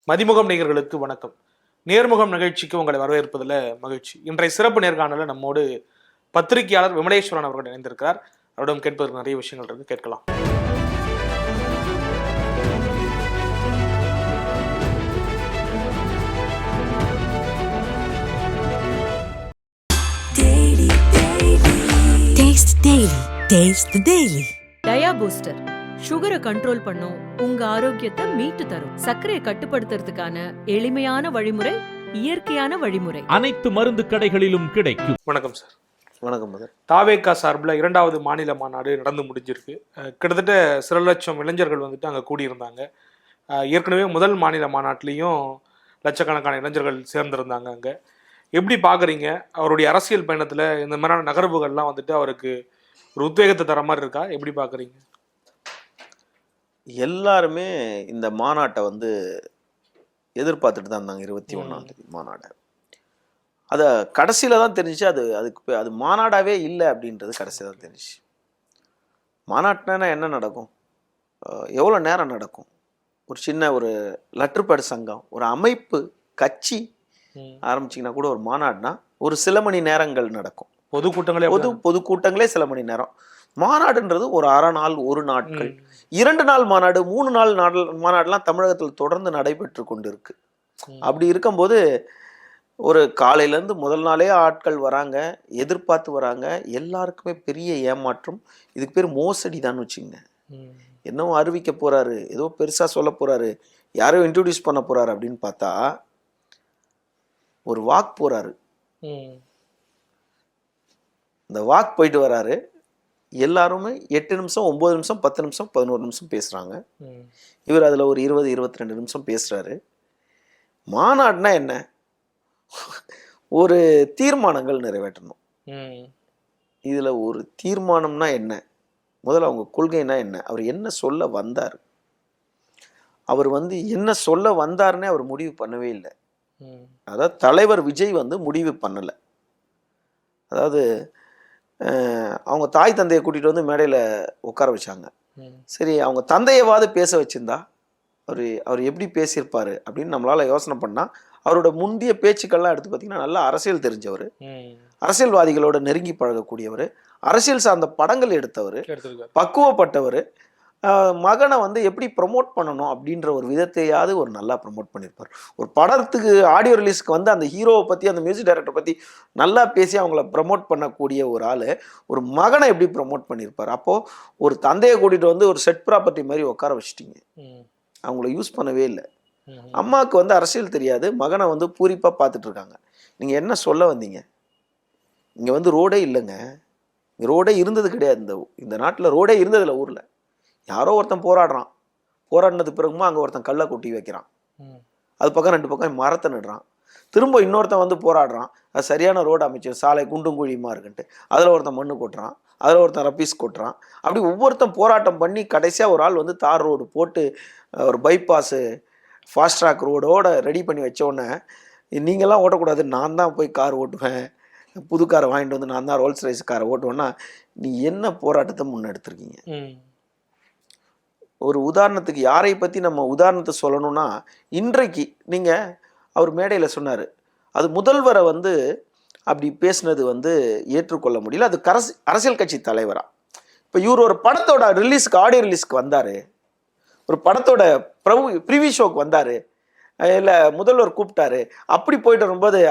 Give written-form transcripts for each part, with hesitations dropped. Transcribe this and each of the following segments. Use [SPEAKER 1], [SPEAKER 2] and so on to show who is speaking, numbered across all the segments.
[SPEAKER 1] மதிமுகம் நேயர்களுக்கு வணக்கம். நேர்முகம் நிகழ்ச்சிக்கு உங்களை வரவேற்பதில் மகிழ்ச்சி. இன்றைய சிறப்பு நேர்காணலில் நம்மோடு பத்திரிகையாளர் விமலேஸ்வரன் அவர்கள் இணைந்திருக்கிறார். அவரிடம் கேட்பதற்கு நிறைய விஷயங்கள் இருக்கு, கேட்கலாம்.
[SPEAKER 2] டயா பூஸ்டர் சுகரை கண்ட்ரோல் பண்ணும், உங்க ஆரோக்கியத்தை மீட்டு தரும். சர்க்கரையை கட்டுப்படுத்துறதுக்கான எளிமையான வழிமுறை, இயற்கையான வழிமுறை.
[SPEAKER 3] அனைத்து மருந்து கடைகளிலும் கிடைக்கும்.
[SPEAKER 1] வணக்கம் சார்.
[SPEAKER 4] வணக்கம் மதர்.
[SPEAKER 1] தாவேகா சார்பில் 2வது மாநில மாநாடு நடந்து முடிஞ்சிருக்கு. கிட்டத்தட்ட சில லட்சம் இளைஞர்கள் வந்துட்டு அங்கே கூடியிருந்தாங்க. ஏற்கனவே முதல் மாநில மாநாட்டிலையும் லட்சக்கணக்கான இளைஞர்கள் சேர்ந்திருந்தாங்க. அங்கே எப்படி பார்க்குறீங்க? அவருடைய அரசியல் பயணத்தில் இந்த மாதிரியான நகர்வுகள்லாம் வந்துட்டு அவருக்கு ஒரு உத்வேகத்தை தர மாதிரி இருக்கா? எப்படி பார்க்குறீங்க?
[SPEAKER 4] எல்லாருமே இந்த மாநாட்டை எதிர்பார்த்துட்டு தான் இருந்தாங்க. 21ஆம் தேதி மாநாடை. அதை கடைசியில் தான் தெரிஞ்சிச்சு அது மாநாடாகவே இல்லை அப்படின்றது கடைசியில் தான் தெரிஞ்சிச்சு. மாநாட்டினா என்ன நடக்கும்? எவ்வளோ நேரம் நடக்கும்? ஒரு சின்ன ஒரு லெட்டர் பேட் சங்கம், ஒரு அமைப்பு, கட்சி ஆரம்பிச்சிங்கன்னா கூட ஒரு மாநாடுனா ஒரு சில மணி நேரங்கள் நடக்கும். பொதுக்கூட்டங்களே சில மணி நேரம். மாநாடுன்றது ஒரு அரை நாள், ஒரு நாட்கள், 2 நாள் மாநாடு, 3 நாள் மாநாடுலாம் தமிழகத்தில் தொடர்ந்து நடைபெற்று கொண்டு இருக்கு. அப்படி இருக்கும்போது ஒரு காலையிலேருந்து முதல் நாளே ஆட்கள் வராங்க, எதிர்பார்த்து வராங்க. எல்லாருக்குமே பெரிய ஏமாற்றம். இதுக்கு பேர் மோசடி தான் வச்சுங்க. என்னவோ அறிவிக்க போறாரு, ஏதோ பெருசா சொல்ல போறாரு, யாரோ இன்ட்ரோடியூஸ் பண்ண போறாரு அப்படின்னு பார்த்தா ஒரு வாக் போறாரு. இந்த வாக் போயிட்டு வராரு. எல்லாருமே 8 நிமிஷம், 9 நிமிஷம், 10 நிமிஷம், 11 நிமிஷம் பேசுறாங்க. இவர் அதில் ஒரு 20, 22 நிமிஷம் பேசுறாரு. மாநாடுனா என்ன? ஒரு தீர்மானங்கள் நிறைவேற்றணும். இதுல ஒரு தீர்மானம்னா என்ன? முதல்ல அவங்க கொள்கைனா என்ன? அவர் என்ன சொல்ல வந்தார்? அவர் என்ன சொல்ல வந்தாருன்னே அவர் முடிவு பண்ணவே இல்லை. அதாவது தலைவர் விஜய் முடிவு பண்ணலை. அதாவது அவங்க தாய் தந்தையை கூட்டிகிட்டு மேடையில் உட்கார வச்சாங்க. சரி, அவங்க தந்தையவாது பேச வச்சிருந்தா அவர் எப்படி பேசியிருப்பாரு அப்படின்னு நம்மளால் யோசனை பண்ணால், அவரோட முந்தைய பேச்சுக்கள்லாம் எடுத்து பார்த்தீங்கன்னா நல்லா அரசியல் தெரிஞ்சவர், அரசியல்வாதிகளோட நெருங்கி பழகக்கூடியவர், அரசியல் சார்ந்த படங்கள் எடுத்தவர், பக்குவப்பட்டவர். மகனை எப்படி ப்ரமோட் பண்ணணும் அப்படின்ற ஒரு விதத்தையாவது ஒரு நல்லா ப்ரமோட் பண்ணியிருப்பார். ஒரு படத்துக்கு ஆடியோ ரிலீஸ்க்கு அந்த ஹீரோவை பற்றி, அந்த மியூசிக் டைரக்டரை பற்றி நல்லா பேசி அவங்கள ப்ரமோட் பண்ணக்கூடிய ஒரு ஆள் ஒரு மகனை எப்படி ப்ரமோட் பண்ணியிருப்பார்? அப்போது ஒரு தந்தையை கூட்டிகிட்டு ஒரு செட் ப்ராப்பர்ட்டி மாதிரி உட்கார வச்சுட்டீங்க. அவங்கள யூஸ் பண்ணவே இல்லை. அம்மாவுக்கு அரசியல் தெரியாது, மகனை பூரிப்பாக பார்த்துட்டு இருக்காங்க. நீங்கள் என்ன சொல்ல வந்தீங்க? இங்கே ரோடே இல்லைங்க. இங்கே ரோடே இருந்தது கிடையாது. இந்த நாட்டில் ரோடே இருந்ததில்லை. ஊரில் யாரோ ஒருத்தன் போராடுறான். போராடினது பிறகுமா அங்கே ஒருத்தன் கல்லை கொட்டி வைக்கிறான். அது பக்கம் 2 பக்கம் மரத்தை நடுறான். திரும்ப இன்னொருத்தன் போராடுறான். அது சரியான ரோடு அமைச்சு, சாலை குண்டும் குழியுமா இருக்குன்ட்டு அதில் ஒருத்தன் மண்ணு கொட்டுறான், அதில் ஒருத்தன் ரப்பீஸ் கொட்டுறான். அப்படி ஒவ்வொருத்தன் போராட்டம் பண்ணி கடைசியாக ஒரு ஆள் தார் ரோடு போட்டு ஒரு பைபாஸு ஃபாஸ்ட் ட்ராக் ரோடோட ரெடி பண்ணி வச்சோடனே, நீங்கள்லாம் ஓட்டக்கூடாது, நான் தான் போய் கார் ஓட்டுவேன், புது காரை வாங்கிட்டு நான் தான் ரோல்ஸ் ரைஸ் காரை ஓட்டுவேன்னா நீ என்ன போராட்டத்தை முன்னெடுத்துருக்கீங்க? ஒரு உதாரணத்துக்கு யாரை பற்றி நம்ம உதாரணத்தை சொல்லணும்னா, இன்றைக்கு நீங்கள் அவர் மேடையில் சொன்னார், அது முதல்வரை அப்படி பேசுனது ஏற்றுக்கொள்ள முடியல, அது அரசியல் கட்சி தலைவராக. இப்போ இவர் ஒரு படத்தோட ரிலீஸ்க்கு, ஆடியோ ரிலீஸ்க்கு வந்தார், ஒரு படத்தோட ப்ரிவியூ ஷோக்கு வந்தார், இல்லை முதல்வர் கூப்பிட்டாரு. அப்படி போயிட்டு வரும்போது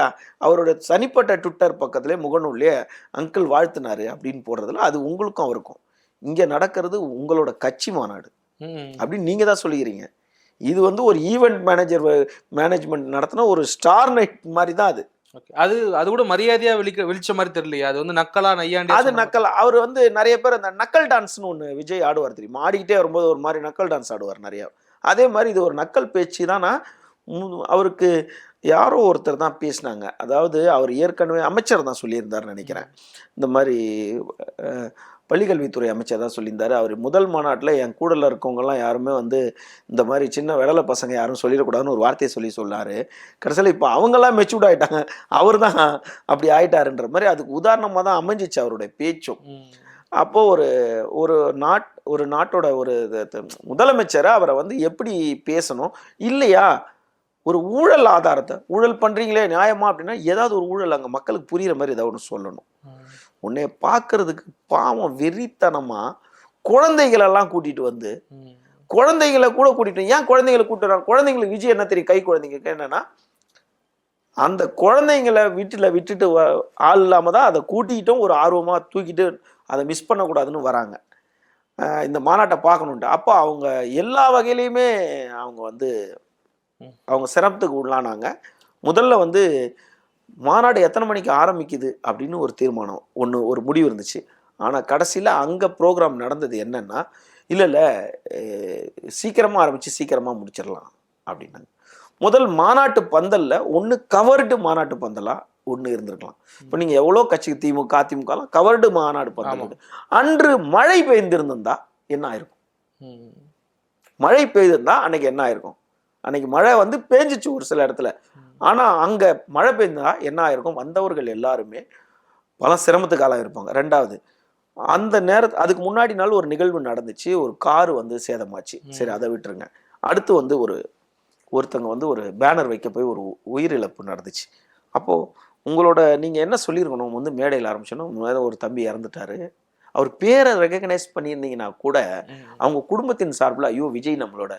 [SPEAKER 4] அவரோட தனிப்பட்ட ட்விட்டர் பக்கத்துலேயே முகநூல்லையே அங்கிள் வாழ்த்தினாரு அப்படின்னு போடுறதுல அது உங்களுக்கும் அவருக்கும். இங்கே நடக்கிறது உங்களோட கட்சி மாநாடு அப்படின்னு நீங்கள் தான் சொல்லிக்கிறீங்க. இது ஒரு ஈவெண்ட் மேனேஜ்மெண்ட் நடத்தின ஒரு ஸ்டார் நைட் மாதிரி தான் அது.
[SPEAKER 1] அது கூட மரியாதையா வெளிச்ச மாதிரி தெரியலையா? அது நக்கலா நையாண்டி,
[SPEAKER 4] அது நக்கல். அவர் நிறைய பேர் அந்த நக்கல் டான்ஸ்னு ஒன்று விஜய் ஆடுவார் தெரியுமா? ஆடிக்கிட்டே வரும்போது ஒரு மாதிரி நக்கல் டான்ஸ் ஆடுவார் நிறையா. அதே மாதிரி இது ஒரு நக்கல் பேச்சு தானா? அவருக்கு யாரோ ஒருத்தர் தான் பேசினாங்க. அதாவது அவர் ஏற்கனவே அமைச்சர் தான் சொல்லியிருந்தாருன்னு நினைக்கிறேன். இந்த மாதிரி பள்ளிக்கல்வித்துறை அமைச்சர் தான் சொல்லியிருந்தார். அவர் முதல் மாநாட்டில் என் கூடல இருக்கவங்கெல்லாம் யாருமே இந்த மாதிரி சின்ன விடலை பசங்க யாரும் சொல்லிடக்கூடாதுன்னு ஒரு வார்த்தையை சொன்னார். கடைசியில் இப்போ அவங்கெல்லாம் மெச்சூர்ட் ஆகிட்டாங்க, அவர் தான் அப்படி ஆயிட்டாருன்ற மாதிரி அதுக்கு உதாரணமாக தான் அமைஞ்சிச்சு அவருடைய பேச்சும். அப்போது ஒரு நாட்டோட ஒரு முதலமைச்சரை அவரை எப்படி பேசணும் இல்லையா? ஒரு ஊழல் ஆதாரத்தை, ஊழல் பண்றீங்களே நியாயமா அப்படின்னா ஏதாவது ஒரு ஊழல் அங்கே மக்களுக்கு புரியுற மாதிரி ஏதாவது ஒன்று சொல்லணும். உன்னைய பார்க்கறதுக்கு பாவம் வெறித்தனமா குழந்தைகளெல்லாம் கூட்டிட்டு வந்து, குழந்தைகளை கூட கூட்டிட்டு, ஏன் குழந்தைகளை கூட்டிட்டு வராங்க? குழந்தைங்களுக்கு விஜய் என்ன தெரியும்? கை குழந்தைங்களுக்கு என்னன்னா, அந்த குழந்தைங்களை வீட்டில் விட்டுட்டு ஆள் இல்லாம தான் அதை கூட்டிகிட்டும் ஒரு ஆர்வமாக தூக்கிட்டு அதை மிஸ் பண்ணக்கூடாதுன்னு வராங்க இந்த மாநாட்டை பார்க்கணுன்ட்டு. அப்போ அவங்க எல்லா வகையிலையுமே அவங்க வந்து அவங்க சிரமத்துக்கு உள்ளானாங்க. முதல்ல வந்து மாநாடு எத்தனை மணிக்கு ஆரம்பிக்குது அப்படின்னு ஒரு தீர்மானம் ஒரு முடிவு இருந்துச்சு. ஆனால் கடைசியில் அங்கே ப்ரோக்ராம் நடந்தது என்னன்னா, இல்லை சீக்கிரமாக ஆரம்பித்து சீக்கிரமாக முடிச்சிடலாம் அப்படின்னாங்க. முதல் மாநாட்டு பந்தலில் ஒன்று கவர்டு மாநாட்டு பந்தலாக ஒன்று இருந்திருக்கலாம். இப்போ நீங்கள் எவ்வளோ கட்சி திமுக அதிமுகலாம் கவர்டு மாநாடு பந்தல். அன்று மழை பெய்ந்திருந்தா என்ன ஆயிருக்கும்? மழை பெய்திருந்தா அன்னைக்கு என்ன ஆயிருக்கும்? அன்னைக்கு மழை வந்து பேஞ்சிச்சு ஒரு சில இடத்துல. ஆனால் அங்கே மழை பெய்ந்தா என்ன ஆயிருக்கும்? வந்தவர்கள் எல்லாருமே பல சிரமத்துக்கு ஆளாக இருப்பாங்க. ரெண்டாவது, அந்த அதுக்கு முன்னாடி நாள் ஒரு நிகழ்வு நடந்துச்சு. ஒரு காரு வந்து சேதமாச்சு. சரி, அதை விட்டுருங்க. அடுத்து வந்து ஒருத்தங்க வந்து ஒரு பேனர் வைக்க போய் ஒரு உயிரிழப்பு நடந்துச்சு. அப்போது உங்களோட நீங்கள் என்ன சொல்லியிருக்கணும்? வந்து மேடையில் ஆரம்பிச்சோன்னா ஒரு தம்பி இறந்துட்டாரு, அவர் பேரை ரெகக்னைஸ் பண்ணியிருந்தீங்கன்னா கூட அவங்க குடும்பத்தின் சார்பில் ஐயோ விஜய் நம்மளோட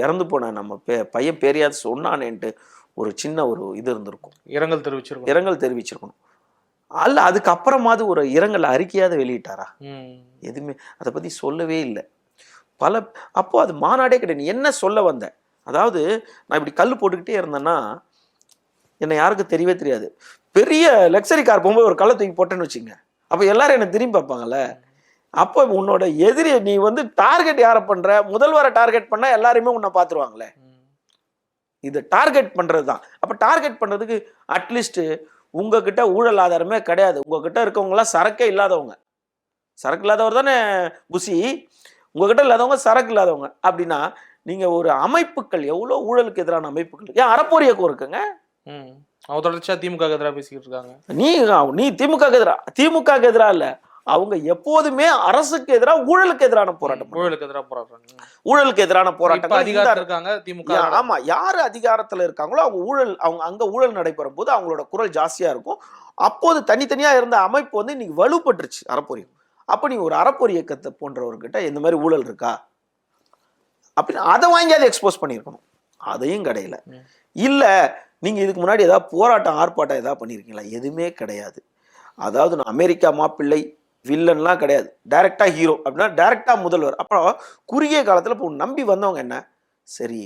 [SPEAKER 4] இறந்து போன நம்ம பையன் பேரையாவது சொன்னானேன்ட்டு ஒரு சின்ன ஒரு இது இருந்திருக்கும், இரங்கல் தெரிவிச்சிருக்கணும். அல்ல அதுக்கப்புறமாவது ஒரு இரங்கல் அறிக்கையாவது வெளியிட்டாரா? எதுவுமே அதை பற்றி சொல்லவே இல்லை. அப்போ அது மாநாடே கிடையாது. நீ என்ன சொல்ல வந்த? அதாவது நான் இப்படி கல் போட்டுக்கிட்டே இருந்தேன்னா என்னை யாருக்கும் தெரியவே தெரியாது. பெரிய லக்ஸரி கார் போகும்போது ஒரு கல்லை தூக்கி போட்டேன்னு வச்சுங்க, அப்போ எல்லாரும் என்னை திரும்பி பார்ப்பாங்கல்ல. அப்போ உன்னோட எதிரி நீ வந்து டார்கெட் யாரை பண்ற? முதல்வரை டார்கெட் பண்ணா எல்லாருமே உன்னை பார்த்துருவாங்களே. இது டார்கெட் பண்றது தான். அப்போ டார்கெட் பண்றதுக்கு அட்லீஸ்ட் உங்ககிட்ட ஊழல் ஆதாரமே கிடையாது, உங்ககிட்ட இருக்கவங்களாம் சரக்கே இல்லாதவங்க. சரக்கு இல்லாதவர் தானே புசி, உங்ககிட்ட இல்லாதவங்க சரக்கு இல்லாதவங்க. அப்படின்னா நீங்க ஒரு அமைப்புகள் எவ்வளோ ஊழலுக்கு எதிரான அமைப்புகள், ஏன் அறப்போர் இயக்கம் இருக்குங்க.
[SPEAKER 1] அவங்க தொடர்ச்சியா திமுக எதிராக பேசிக்கிட்டு இருக்காங்க.
[SPEAKER 4] நீ திமுக எதிராக இல்ல, அவங்க எப்போதுமே அரசுக்கு எதிராக ஊழலுக்கு எதிரான போராட்டம், ஊழலுக்கு எதிரான போராட்டம். ஆமா, யாரு அதிகாரத்துல இருக்காங்களோ அவங்க அங்க ஊழல் நடைபெறும் போது அவங்களோட குரல் ஜாஸ்தியா இருக்கும். அப்போது தனித்தனியா இருந்த அமைப்பு வந்து இன்னைக்கு வலுப்பட்டுருச்சு அறப்போர் இயக்கம். அப்ப நீ ஒரு அறப்போர் இயக்கத்தை போன்றவர்கிட்ட இந்த மாதிரி ஊழல் இருக்கா அப்படின்னு அதை வாங்கி அதை எக்ஸ்போஸ் பண்ணியிருக்கணும். அதையும் கிடையாது. இல்ல நீங்க இதுக்கு முன்னாடி ஏதாவது போராட்டம் ஆர்ப்பாட்டம் ஏதாவது பண்ணியிருக்கீங்களா? எதுவுமே கிடையாது. அதாவது நான் அமெரிக்கா மாப்பிள்ளை வில்லன்லாம் கிடையாது, டைரக்டா ஹீரோ அப்படின்னா டைரக்டா முதல்வர். அப்புறம் குறுகிய காலத்துல இப்போ நம்பி வந்தவங்க என்ன? சரி,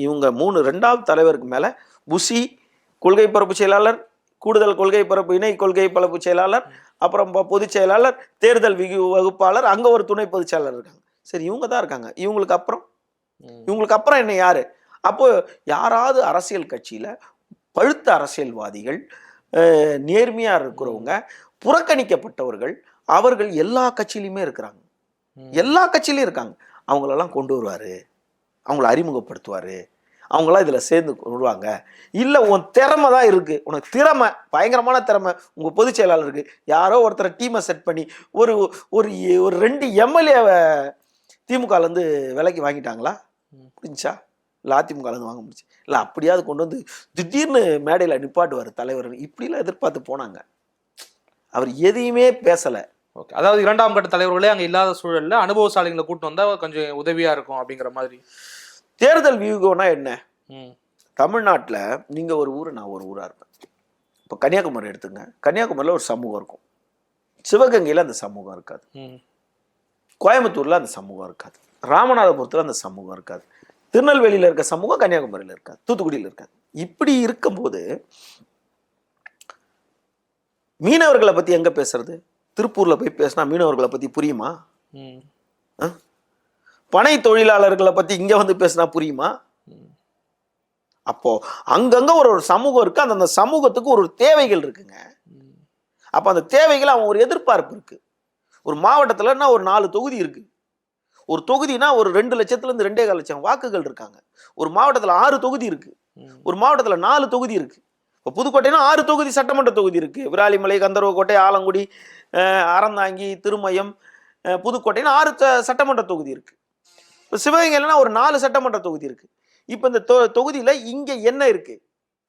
[SPEAKER 4] இவங்க ரெண்டாவது தலைவருக்கு மேல புசி கொள்கை பரப்பு செயலாளர், கூடுதல் கொள்கை பரப்பு இணை கொள்கை பரப்பு செயலாளர், அப்புறம் பொதுச் செயலாளர், தேர்தல் வகுப்பாளர், அங்க ஒரு துணை பொதுச் செயலாளர் இருக்காங்க. சரி, இவங்க தான் இருக்காங்க. இவங்களுக்கு அப்புறம் என்ன யாரு? அப்போ யாராவது அரசியல் கட்சியில பழுத்த அரசியல்வாதிகள், நேர்மையா இருக்கிறவங்க, புறக்கணிக்கப்பட்டவர்கள், அவர்கள் எல்லா கட்சியிலுமே இருக்கிறாங்க, எல்லா கட்சியிலும் இருக்காங்க. அவங்களெல்லாம் கொண்டு வருவாரு, அவங்கள அறிமுகப்படுத்துவாரு, அவங்களாம் இதுல சேர்ந்து வருவாங்க. இல்ல உன் திறமை தான் இருக்கு, உனக்கு திறமை பயங்கரமான திறமை, உங்க பொதுச் செயலாளருக்கு யாரோ ஒருத்தரை டீமை செட் பண்ணி ஒரு ஒரு 2 எம்எல்ஏவை திமுகல இருந்து விலைக்கு வாங்கிட்டாங்களா? புரிஞ்சா? இல்லை அதிமுகல இருந்து வாங்க முடிச்சு இல்லை, அப்படியாவது கொண்டு வந்து திடீர்னு மேடையில் நிப்பாட்டுவார் தலைவர், இப்படிலாம் எதிர்பார்த்து போனாங்க. அவர் எதையுமே பேசலை.
[SPEAKER 1] ஓகே, அதாவது 2ஆம் கட்ட தலைவர்களே அங்கே இல்லாத சூழல்ல அனுபவசாலிகளை கூட்டு வந்தா கொஞ்சம் உதவியா இருக்கும் அப்படிங்கிற மாதிரி.
[SPEAKER 4] தேர்தல் வியூகம்னா என்ன? தமிழ்நாட்டில் நீங்க ஒரு ஊர், நான் ஒரு ஊரா இருப்பேன். இப்போ கன்னியாகுமரி எடுத்துங்க. கன்னியாகுமரியில் ஒரு சமூகம் இருக்கும், சிவகங்கையில் அந்த சமூகம் இருக்காது, கோயம்புத்தூர்ல அந்த சமூகம் இருக்காது, ராமநாதபுரத்தில் அந்த சமூகம் இருக்காது, திருநெல்வேலியில் இருக்க சமூகம் கன்னியாகுமரியில் இருக்காது, தூத்துக்குடியில் இருக்காது. இப்படி இருக்கும்போது மீனவர்களை பத்தி எங்க பேசுறது? திருப்பூர்ல போய் பேசினா மீனவர்களை பத்தி புரியுமா? பனை தொழிலாளர்களை பத்தி இங்க வந்து பேசினா புரியுமா? அப்போ அங்கங்க ஒரு சமூகம் இருக்கு, அந்த சமூகத்துக்கு ஒரு தேவைகள் இருக்குங்க. அப்ப அந்த தேவைகள் அவன் ஒரு எதிர்பார்ப்பு இருக்கு. ஒரு மாவட்டத்துலன்னா ஒரு 4 தொகுதி இருக்கு. ஒரு தொகுதினா ஒரு 2 லட்சத்துல இருந்து 2.25 லட்சம் வாக்குகள் இருக்காங்க. ஒரு மாவட்டத்துல 6 தொகுதி இருக்கு, ஒரு மாவட்டத்துல 4 தொகுதி இருக்கு. இப்போ புதுக்கோட்டைனா 6 தொகுதி சட்டமன்ற தொகுதி இருக்கு. விராலிமலை, கந்தர்வக்கோட்டை, ஆலங்குடி, அறந்தாங்கி, திருமயம், புதுக்கோட்டைன்னு 6 சட்டமன்ற தொகுதி இருக்கு. இப்போ சிவகங்கையிலனா ஒரு 4 சட்டமன்ற தொகுதி இருக்கு. இப்ப இந்த தொகுதியில இங்க என்ன இருக்கு,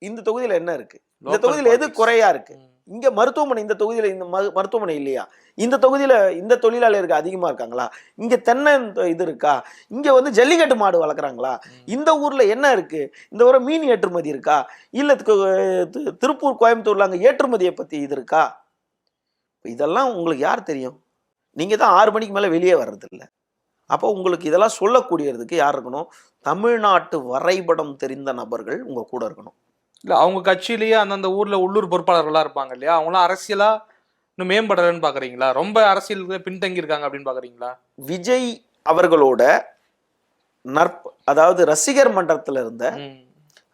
[SPEAKER 4] இந்த தொகுதியில என்ன இருக்கு, இந்த தொகுதியில எது குறையா இருக்கு, இங்க மருத்துவமனை, இந்த தொகுதியில இந்த மருத்துவமனை இல்லையா, இந்த தொகுதியில இந்த தொழிலாளருக்கு அதிகமா இருக்காங்களா, இங்க தென்னை இது இருக்கா, இங்க வந்து ஜல்லிக்கட்டு மாடு வளர்க்குறாங்களா, இந்த ஊர்ல என்ன இருக்கு, இந்த ஊர மீன் ஏற்றுமதி இருக்கா, இல்ல திருப்பூர் கோயம்புத்தூர்ல அங்க ஏற்றுமதியை பத்தி இது இருக்கா, இதெல்லாம் உங்களுக்கு யார் தெரியும்? நீங்க தான் 6 மணிக்கு மேல வெளியே வர்றது இல்லை. அப்போ உங்களுக்கு இதெல்லாம் சொல்லக்கூடியதுக்கு யார் இருக்கணும்? தமிழ்நாட்டு வரைபடம் தெரிந்த நபர்கள் உங்க கூட இருக்கணும்.
[SPEAKER 1] இல்ல அவங்க கட்சியிலேயே அந்தந்த ஊர்ல உள்ளூர் பொறுப்பாளர்களா இருப்பாங்க இல்லையா, அவங்களாம் அரசியலா இன்னும் மேம்படுறன்னு பாக்குறீங்களா? ரொம்ப அரசியல் பின்தங்கி இருக்காங்க அப்படின்னு பாக்குறீங்களா?
[SPEAKER 4] விஜய் அவர்களோட அதாவது ரசிகர் மன்றத்துல இருந்த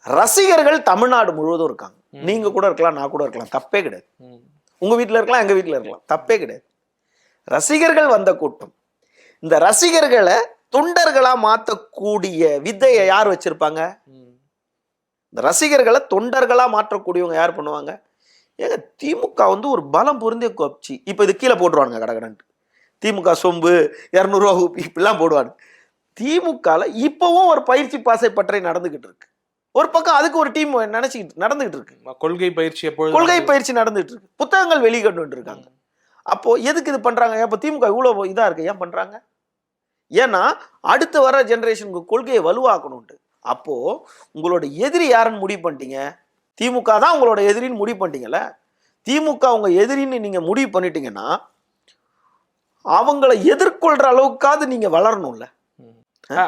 [SPEAKER 4] ரசிகர்கள் தமிழ்நாடு முழுவதும் இருக்காங்க. நீங்க கூட இருக்கலாம், நான் கூட இருக்கலாம், தப்பே கிடையாது. உங்க வீட்டுல இருக்கலாம், எங்க வீட்டுல இருக்கலாம், தப்பே கிடையாது. ரசிகர்கள் வந்த கூட்டம். இந்த ரசிகர்களை தொண்டர்களா மாற்றக்கூடிய வித்தையை யார் வச்சிருப்பாங்க? இந்த ரசிகர்களை தொண்டர்களா மாற்றக்கூடியவங்க யார் பண்ணுவாங்க? ஏங்க திமுக வந்து ஒரு பலம் பொருந்திய கட்சி. இப்ப இது கீழே போட்டுருவானுங்க கடகடன்ட்டு. திமுக சொம்பு 200 ரூபா இப்படிலாம் போடுவாங்க. திமுகல இப்பவும் ஒரு பயிற்சி பாசை பற்றி நடந்துகிட்டு இருக்கு. ஒரு பக்கம் அதுக்கு ஒரு டீம் நினைச்சுக்கிட்டு நடந்துகிட்டு இருக்கு.
[SPEAKER 1] கொள்கை பயிற்சி நடந்துட்டு இருக்கு. புத்தகங்கள் வெளியிட்டு இருக்காங்க. அப்போ எதுக்கு இது பண்றாங்க? அப்ப திமுக இவ்வளவு இதா இருக்கு, ஏன் பண்றாங்க? ஏன்னா அடுத்து வர ஜெனரேஷனுக்கு கொள்கையை வலுவாக்கணும்ட்டு. அப்போ உங்களோட எதிரி யாருன்னு முடிவு பண்ணிட்டீங்க? திமுக தான் உங்களோட எதிரின்னு முடிவு பண்ணிட்டீங்கல்ல. திமுக உங்க எதிரின்னு நீங்க முடிவு பண்ணிட்டீங்கன்னா அவங்கள எதிர்கொள்ற அளவுக்காவது நீங்க வளரணும்ல.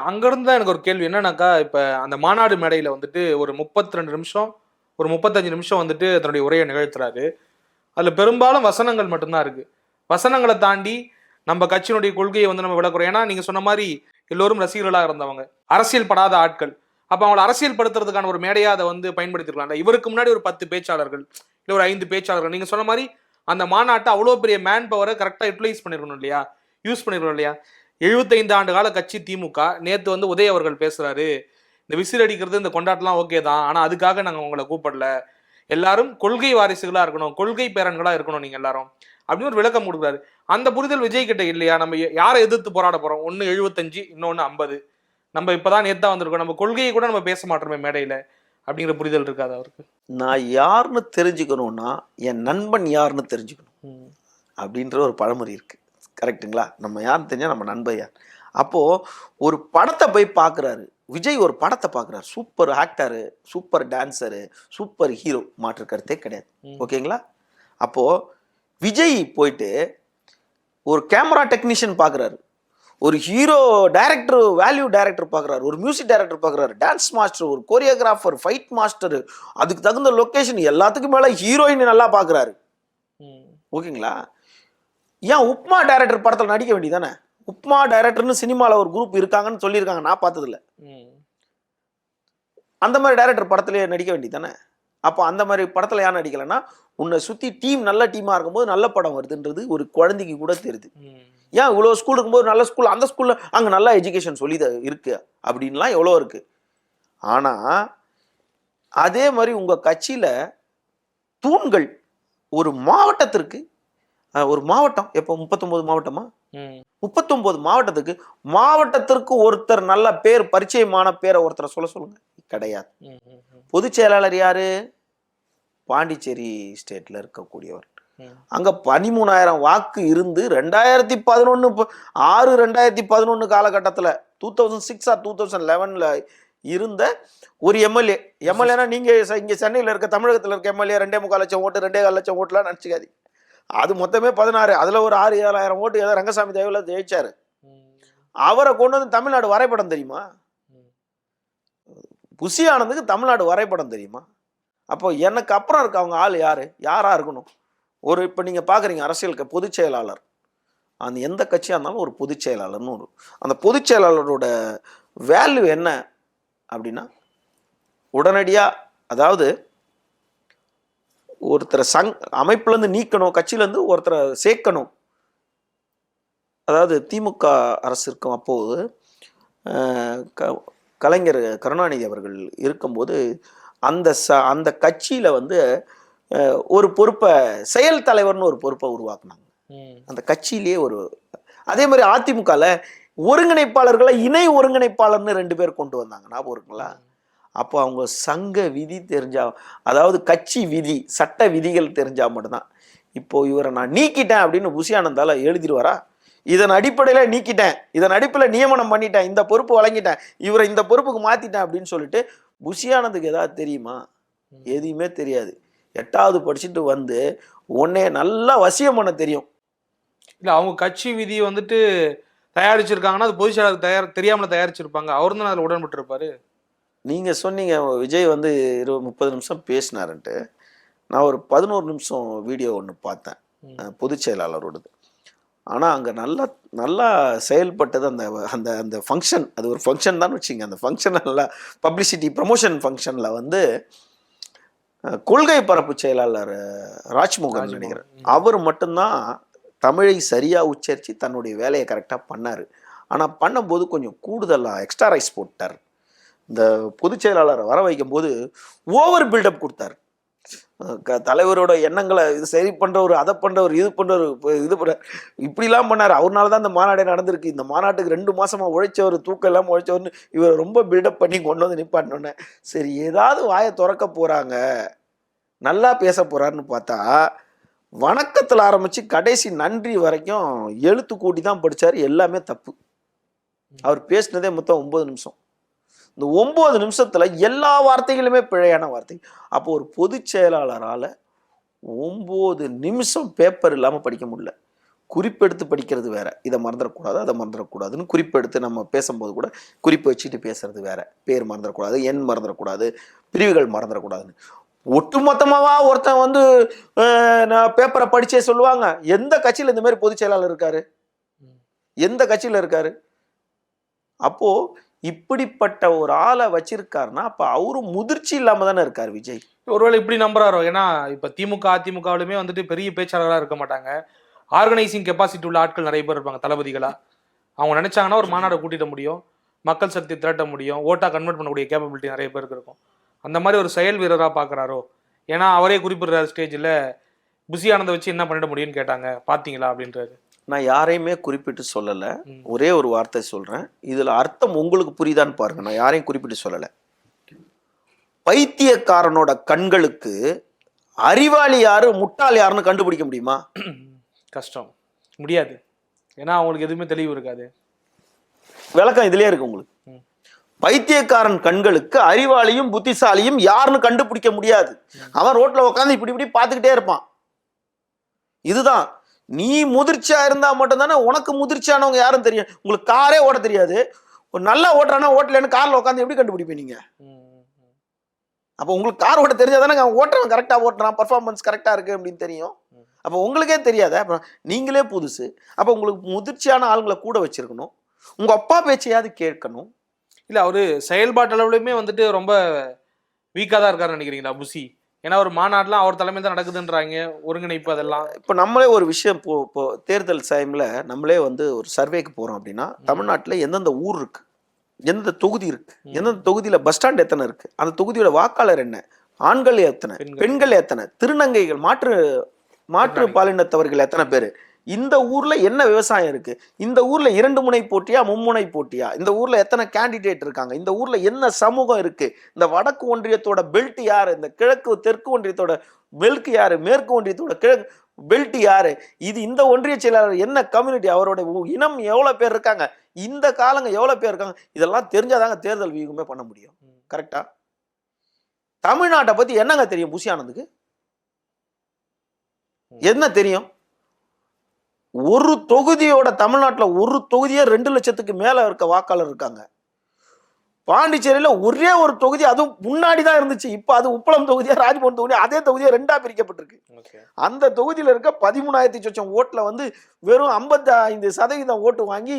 [SPEAKER 1] அங்கிருந்து தான் எனக்கு ஒரு கேள்வி என்னன்னாக்கா, இப்ப அந்த மாநாடு மேடையில வந்துட்டு ஒரு 32 நிமிஷம் ஒரு 35 நிமிஷம் வந்துட்டு தன்னுடைய உரையை நிகழ்த்துறாரு. அதுல பெரும்பாலும் வசனங்கள் மட்டும்தான் இருக்கு. வசனங்களை தாண்டி நம்ம கட்சியினுடைய கொள்கையை வந்து நம்ம விளக்குறோம். ஏன்னா நீங்க சொன்ன மாதிரி எல்லோரும் ரசிகர்களாக இருந்தவங்க, அரசியல் படாத ஆட்கள். அப்ப அவங்களை அரசியல் படுத்துறதுக்கான ஒரு மேடையா அதை வந்து பயன்படுத்திருக்கலாம். இவருக்கு முன்னாடி ஒரு 10 பேச்சாளர்கள் இல்ல ஒரு 5 பேச்சாளர்கள், நீங்க சொன்ன மாதிரி அந்த மாநாட்டை அவ்வளவு பெரிய மேன் பவரை கரெக்டா யூட்டிலைஸ் பண்ணிருக்கணும் இல்லையா, யூஸ் பண்ணிருக்கணும் இல்லையா? 75 ஆண்டு கால கட்சி திமுக. நேத்து வந்து உதய் அவர்கள் பேசுறாரு, இந்த விசில் அடிக்கிறது இந்த கொண்டாட்டலாம் ஓகே தான், ஆனா அதுக்காக நாங்க உங்களை கூப்பிடல, எல்லாரும் கொள்கை வாரிசுகளா இருக்கணும், கொள்கை பேரன்களா இருக்கணும் நீங்க எல்லாரும் அப்படின்னு ஒரு விளக்கம் கொடுக்குறாரு. அந்த புரிதல் விஜய் கிட்ட இல்லையா? நம்ம யாரை எதிர்த்து போராட போறோம்? ஒன்னு 75, இன்னொன்னு 50. நம்ம இப்பதான் நேத்தா வந்திருக்கோம், நம்ம கொள்கையை கூட நம்ம பேச மாட்டோமே மேடையில அப்படிங்கிற புரிதல் இருக்காது அவருக்கு?
[SPEAKER 4] நான் யாருன்னு தெரிஞ்சுக்கணும்னா என் நண்பன் யாருன்னு தெரிஞ்சுக்கணும் அப்படின்ற ஒரு பழமொழி இருக்கு. கரெக்டுங்களா? நம்ம யாருன்னு தெரிஞ்சா நம்ம நண்பன் யார். அப்போ ஒரு படத்தை போய் பார்க்குறாரு விஜய், ஒரு படத்தை பார்க்குறாரு, super actor, super dancer, super hero, மாற்று கருத்தே கிடையாது. ஓகேங்களா? அப்போ விஜய் போயிட்டு ஒரு கேமரா டெக்னீஷியன் பார்க்குறாரு, ஒரு ஹீரோ டைரக்டர், வேல்யூ டைரக்டர் பார்க்குறாரு, ஒரு மியூசிக் டைரக்டர் பார்க்குறாரு, டான்ஸ் மாஸ்டர், ஒரு கோரியோகிராஃபர், ஃபைட் மாஸ்டர், அதுக்கு தகுந்த லொக்கேஷன், எல்லாத்துக்கும் மேலே ஹீரோயின் நல்லா பார்க்குறாரு. ஓகேங்களா? ஏன் உப்மா டைரக்டர் படத்தில் நடிக்க வேண்டியதானே? உப்மா டைரக்டர்னு சினிமாவில் ஒரு குரூப் இருக்காங்கன்னு சொல்லியிருக்காங்க, நான் பார்த்ததில்ல. அந்த மாதிரி டைரக்டர் படத்துலேயே நடிக்க வேண்டியதானே? அப்போ அந்த மாதிரி படத்தில் ஏன் நடிக்கலைன்னா, உன்னை சுற்றி டீம் நல்ல டீமாக இருக்கும்போது நல்ல படம் வருதுன்றது ஒரு குழந்தைக்கு கூட தெரியுது. ஏன் இவ்வளோ ஸ்கூல் இருக்கும்போது நல்ல ஸ்கூல், அந்த ஸ்கூலில் அங்கே நல்ல எஜுகேஷன் சொல்லி இருக்கு அப்படின்லாம் எவ்வளோ இருக்கு. ஆனால் அதே மாதிரி உங்கள் கட்சியில் தூண்கள் ஒரு மாவட்டத்திற்கு, ஒரு மாவட்டம் எப்போ 39 மாவட்டமா, 39 மாவட்டத்துக்கு மாவட்டத்திற்கு ஒருத்தர் நல்ல பேர், பரிச்சயமான பேரை ஒருத்தரை சொல்லுங்க. கிடையாது. பொதுச் செயலாளர் யாரு? பாண்டிச்சேரி ஸ்டேட்ல இருக்கக்கூடியவர். அங்க 13,000 வாக்கு இருந்து 2011 காலகட்டத்தில் 2006 or 2011 இருந்த ஒரு எம்எல்ஏனா நீங்க இங்க சென்னையில் இருக்க, தமிழகத்தில் இருக்க எம்எல்ஏ 2.25 லட்சம் ஓட்டு, 2.25 லட்சம் ஓட்டுலாம் நினைச்சுக்காதீங்க. அது மொத்தமே 16. அதுல ஒரு 6,000-7,000 ஓட்டு ஏதோ ரங்கசாமி தேவையில்ல ஜெயிச்சாரு. அவரை கொண்டு வந்து தமிழ்நாடு வரைபடம் தெரியுமா? புசி ஆனந்துக்கு தமிழ்நாடு வரைபடம் தெரியுமா? அப்போ எனக்கு அப்புறம் இருக்க அவங்க ஆள் யாரா இருக்கணும்? ஒரு இப்போ நீங்க பாக்குறீங்க அரசியலுக்கு பொதுச் செயலாளர், அந்த எந்த கட்சியா இருந்தாலும் ஒரு பொதுச் செயலாளர்னு அந்த பொதுச் செயலாளரோட வேல்யூ என்ன அப்படின்னா, உடனடியா அதாவது ஒருத்தரை அமைப்புல இருந்து நீக்கணும், கட்சியில இருந்து ஒருத்தரை சேர்க்கணும். அதாவது திமுக அரசு இருக்கும் அப்போது கலைஞர் கருணாநிதி அவர்கள் இருக்கும்போது அந்த கட்சியில வந்து ஒரு பொறுப்பை, செயல் தலைவர்னு ஒரு பொறுப்பை உருவாக்குனாங்க அந்த கட்சியிலேயே. அதே மாதிரி அதிமுகல ஒருங்கிணைப்பாளர்களை இணை ஒருங்கிணைப்பாளர்னு 2 பேர் கொண்டு வந்தாங்க, ஞாபகம் இருக்குங்களா? அப்போ அவங்க சங்க விதி தெரிஞ்சா, அதாவது கட்சி விதி சட்ட விதிகள் தெரிஞ்சா மட்டும்தான். இப்போ இவரை நான் நீக்கிட்டேன் அப்படின்னு புஷி ஆனந்தால எழுதிடுவாரா? இதன் அடிப்படையில் நீக்கிட்டேன், இதன் அடிப்படையில் நியமனம் பண்ணிட்டேன், இந்த பொறுப்பு வழங்கிட்டேன், இவரை இந்த பொறுப்புக்கு மாத்திட்டேன் அப்படின்னு சொல்லிட்டு புஷி ஆனந்துக்கு ஏதாவது தெரியுமா? எதுவுமே தெரியாது. 8வது படிச்சுட்டு வந்து உடனே நல்லா வசியம் பண்ண தெரியும்.
[SPEAKER 1] இல்லை அவங்க கட்சி விதி வந்துட்டு தயாரிச்சிருக்காங்கன்னா அது பொதுச் செயலாளர் தெரியாமல தயாரிச்சிருப்பாங்க. அவர் தான் அதில் உடன்பட்டு இருப்பாரு.
[SPEAKER 4] நீங்க சொன்னீங்க விஜய் வந்து 30 நிமிஷம் பேசினாருன்ட்டு. நான் ஒரு 11 நிமிஷம் வீடியோ ஒன்று பார்த்தேன், பொதுச் செயலாளரோடது. ஆனால் அங்கே நல்லா நல்லா செயல்பட்டது அந்த அந்த அந்த ஃபங்க்ஷன். அது ஒரு ஃபங்க்ஷன் தான் வச்சுங்க. அந்த ஃபங்க்ஷன் நல்லா பப்ளிசிட்டி ப்ரமோஷன் ஃபங்க்ஷனில் வந்து கொள்கை பரப்பு செயலாளர் ராஜ்மோகன் நினைக்கிறேன், அவர் மட்டும்தான் தமிழை சரியாக உச்சரித்து தன்னுடைய வேலையை கரெக்டாக பண்ணார். ஆனால் பண்ணும்போது கொஞ்சம் கூடுதலாக எக்ஸ்ட்ரா ரைஸ் போட்டார். இந்த பொதுச் செயலாளரை வர வைக்கும் போது ஓவர் பில்டப் கொடுத்தார். தலைவரோட எண்ணங்களை இது சரி பண்ணுறவர், அதை பண்ணுறவர், இது பண்ணுறவர், இது பண்ண இப்படிலாம் பண்ணார். அவர்னால தான் இந்த மாநாடே நடந்திருக்கு. இந்த மாநாட்டுக்கு 2 மாசமாக உழைச்சவர், தூக்கம் இல்லாமல் உழைச்சவர்னு இவர் ரொம்ப பில்டப் பண்ணி கொண்டு வந்து நிப்பாட்டினோன்னே சரி ஏதாவது வாயை திறக்க போகிறாங்க, நல்லா பேச போகிறாருன்னு பார்த்தா வணக்கத்தில் ஆரம்பித்து கடைசி நன்றி வரைக்கும் எழுத்து கூட்டி தான் படித்தார். எல்லாமே தப்பு. அவர் பேசினதே மொத்தம் 9 நிமிஷம். இந்த 9 நிமிஷத்துல எல்லா வார்த்தைகளுமே பிழையான வார்த்தை. அப்போ ஒரு பொதுச் செயலாளரால் 9 நிமிஷம் பேப்பர் இல்லாமல் படிக்க முடியல. குறிப்பெடுத்து படிக்கிறது வேற, இதை மறந்துடக்கூடாது அதை மறந்துடக்கூடாதுன்னு குறிப்பெடுத்து நம்ம பேசும்போது கூட குறிப்பு வச்சுட்டு பேசுறது வேற. பேர் மறந்துடக்கூடாது, எண் மறந்துடக்கூடாது, பிரிவுகள் மறந்துடக்கூடாதுன்னு ஒட்டுமொத்தமாவா ஒருத்தன் வந்து நான் பேப்பரை படிச்சே சொல்லுவாங்க? எந்த கட்சியில் இந்த மாதிரி பொதுச் செயலாளர் இருக்காரு? எந்த கட்சியில் இருக்காரு? அப்போ இப்படிப்பட்ட ஒரு ஆளை வச்சிருக்காருன்னா அப்ப அவரும் முதிர்ச்சி இல்லாம தானே இருக்காரு விஜய்.
[SPEAKER 1] ஒருவேளை இப்படி நம்புறாரோ? ஏன்னா இப்ப திமுக அதிமுகவிலுமே வந்துட்டு பெரிய பேச்சாளர்களா இருக்க மாட்டாங்க, ஆர்கனைசிங் கெப்பாசிட்டி உள்ள ஆட்கள் நிறைய பேர் இருப்பாங்க தளபதிகளா. அவங்க நினைச்சாங்கன்னா ஒரு மாநாடை கூட்டிட முடியும், மக்கள் சக்தி திரட்ட முடியும், ஓட்டா கன்வெர்ட் பண்ணக்கூடிய கேப்பபிலிட்டி நிறைய பேருக்கு இருக்கும். அந்த மாதிரி ஒரு செயல் வீரராக பார்க்குறாரோ? ஏன்னா அவரே குறிப்பிடுறாரு ஸ்டேஜில் புஷி ஆனந்தை வச்சு என்ன பண்ணிட முடியும்னு கேட்டாங்க, பார்த்தீங்களா அப்படின்றாரு. நான்
[SPEAKER 4] யாரையுமே குறிப்பிட்டு சொல்லலை, ஒரே ஒரு வார்த்தை சொல்கிறேன், இதில் அர்த்தம் உங்களுக்கு புரியுதான்னு பாருங்க. நான் யாரையும் குறிப்பிட்டு சொல்லலை. பைத்தியக்காரனோட கண்களுக்கு அறிவாளி யாரு முட்டாள் யாருன்னு கண்டுபிடிக்க முடியுமா?
[SPEAKER 1] கஷ்டம், முடியாது. ஏன்னா அவங்களுக்கு எதுவுமே தெளிவு இருக்காது.
[SPEAKER 4] விளக்கம் இதுலயே இருக்கு உங்களுக்கு. பைத்தியக்காரன் கண்களுக்கு அறிவாளியும் புத்திசாலியும் யாருன்னு கண்டுபிடிக்க முடியாது. அவன் ரோட்ல உட்காந்து இப்படி இப்படி பார்த்துக்கிட்டே இருப்பான். இதுதான். நீ முதிர்ச்சியா இருந்தா மட்டும் தானே உனக்கு முதிர்ச்சியானவங்க யாரும் தெரியும். உங்களுக்கு காரே ஓட்ட தெரியாது, ஒரு நல்லா ஓட்டுறானா ஓட்டலன்னு கார்ல உட்காந்து எப்படி கண்டுபிடிப்பீங்க நீங்க? அப்போ உங்களுக்கு கார் ஓட்ட தெரிஞ்சா தானே அவன் ஓட்டுறவன் கரெக்டா ஓட்டுறான், பர்ஃபார்மன்ஸ் கரெக்டா இருக்கு அப்படின்னு தெரியும். அப்போ உங்களுக்கே தெரியாத, அப்புறம் நீங்களே புதுசு. அப்போ உங்களுக்கு முதிர்ச்சியான ஆளுங்களை கூட வச்சிருக்கணும், உங்க அப்பா பேச்சையாவது கேட்கணும்.
[SPEAKER 1] இல்லை அவரு செயல்பாட்டு அளவுலையுமே வந்துட்டு ரொம்ப வீக்காக தான் இருக்காருன்னு நினைக்கிறீங்களா புஷி? ஏன்னா ஒரு மாநாடுலாம் அவர் தலைமையில் தான் நடக்குதுன்றாங்க, ஒருங்கிணைப்பு அதெல்லாம்.
[SPEAKER 4] இப்போ நம்மளே ஒரு விஷயம் இப்போ தேர்தல் டைமில் நம்மளே வந்து ஒரு சர்வேக்கு போகிறோம் அப்படின்னா தமிழ்நாட்டில் எந்தெந்த ஊர் இருக்கு, எந்தெந்த தொகுதி இருக்கு, எந்தெந்த தொகுதியில் பஸ் ஸ்டாண்ட் எத்தனை இருக்கு, அந்த தொகுதியோட வாக்காளர் என்ன, ஆண்கள் எத்தனை, பெண்கள் எத்தனை, திருநங்கைகள், மாற்று பாலினத்தவர்கள் எத்தனை பேர், இந்த ஊர்ல என்ன விவசாயம் இருக்கு, இந்த ஊர்ல 2 முனை போட்டியா 3 முனை போட்டியா, இந்த ஊர்ல எத்தனை கேண்டிடேட் இருக்காங்க, இந்த ஊர்ல என்ன சமூகம் இருக்கு, இந்த வடக்கு ஒன்றியத்தோட பெல்ட் யாரு, இந்த கிழக்கு தெற்கு ஒன்றியத்தோட பெல்ட் யாரு, மேற்கு ஒன்றியத்தோட கிழக்கு பெல்ட் யாரு, இது இந்த ஒன்றிய செயலாளர் என்ன கம்யூனிட்டி, அவரோட இனம் எவ்வளவு பேர் இருக்காங்க, இந்த காலங்க எவ்வளவு பேர் இருக்காங்க, இதெல்லாம் தெரிஞ்சாதாங்க தேர்தல் வியூகமே பண்ண முடியும். கரெக்டா? தமிழ்நாட்டை பத்தி என்னங்க தெரியும் புஷி ஆனந்துக்கு? என்ன தெரியும்? ஒரு தொகுதியோட தமிழ்நாட்டில் ஒரு தொகுதியே 2 லட்சத்துக்கு மேல இருக்க வாக்காளர் இருக்காங்க. பாண்டிச்சேரியில ஒரே ஒரு தொகுதி, அதுவும் முன்னாடி தான் இருந்துச்சு, இப்ப அது உப்பளம் தொகுதியா ராஜ்பவன் தொகுதியா அதே தொகுதியா 2ஆ பிரிக்கப்பட்டிருக்கு. அந்த தொகுதியில இருக்க 13,000 சொச்சம் ஓட்டுல வந்து வெறும் 55% ஓட்டு வாங்கி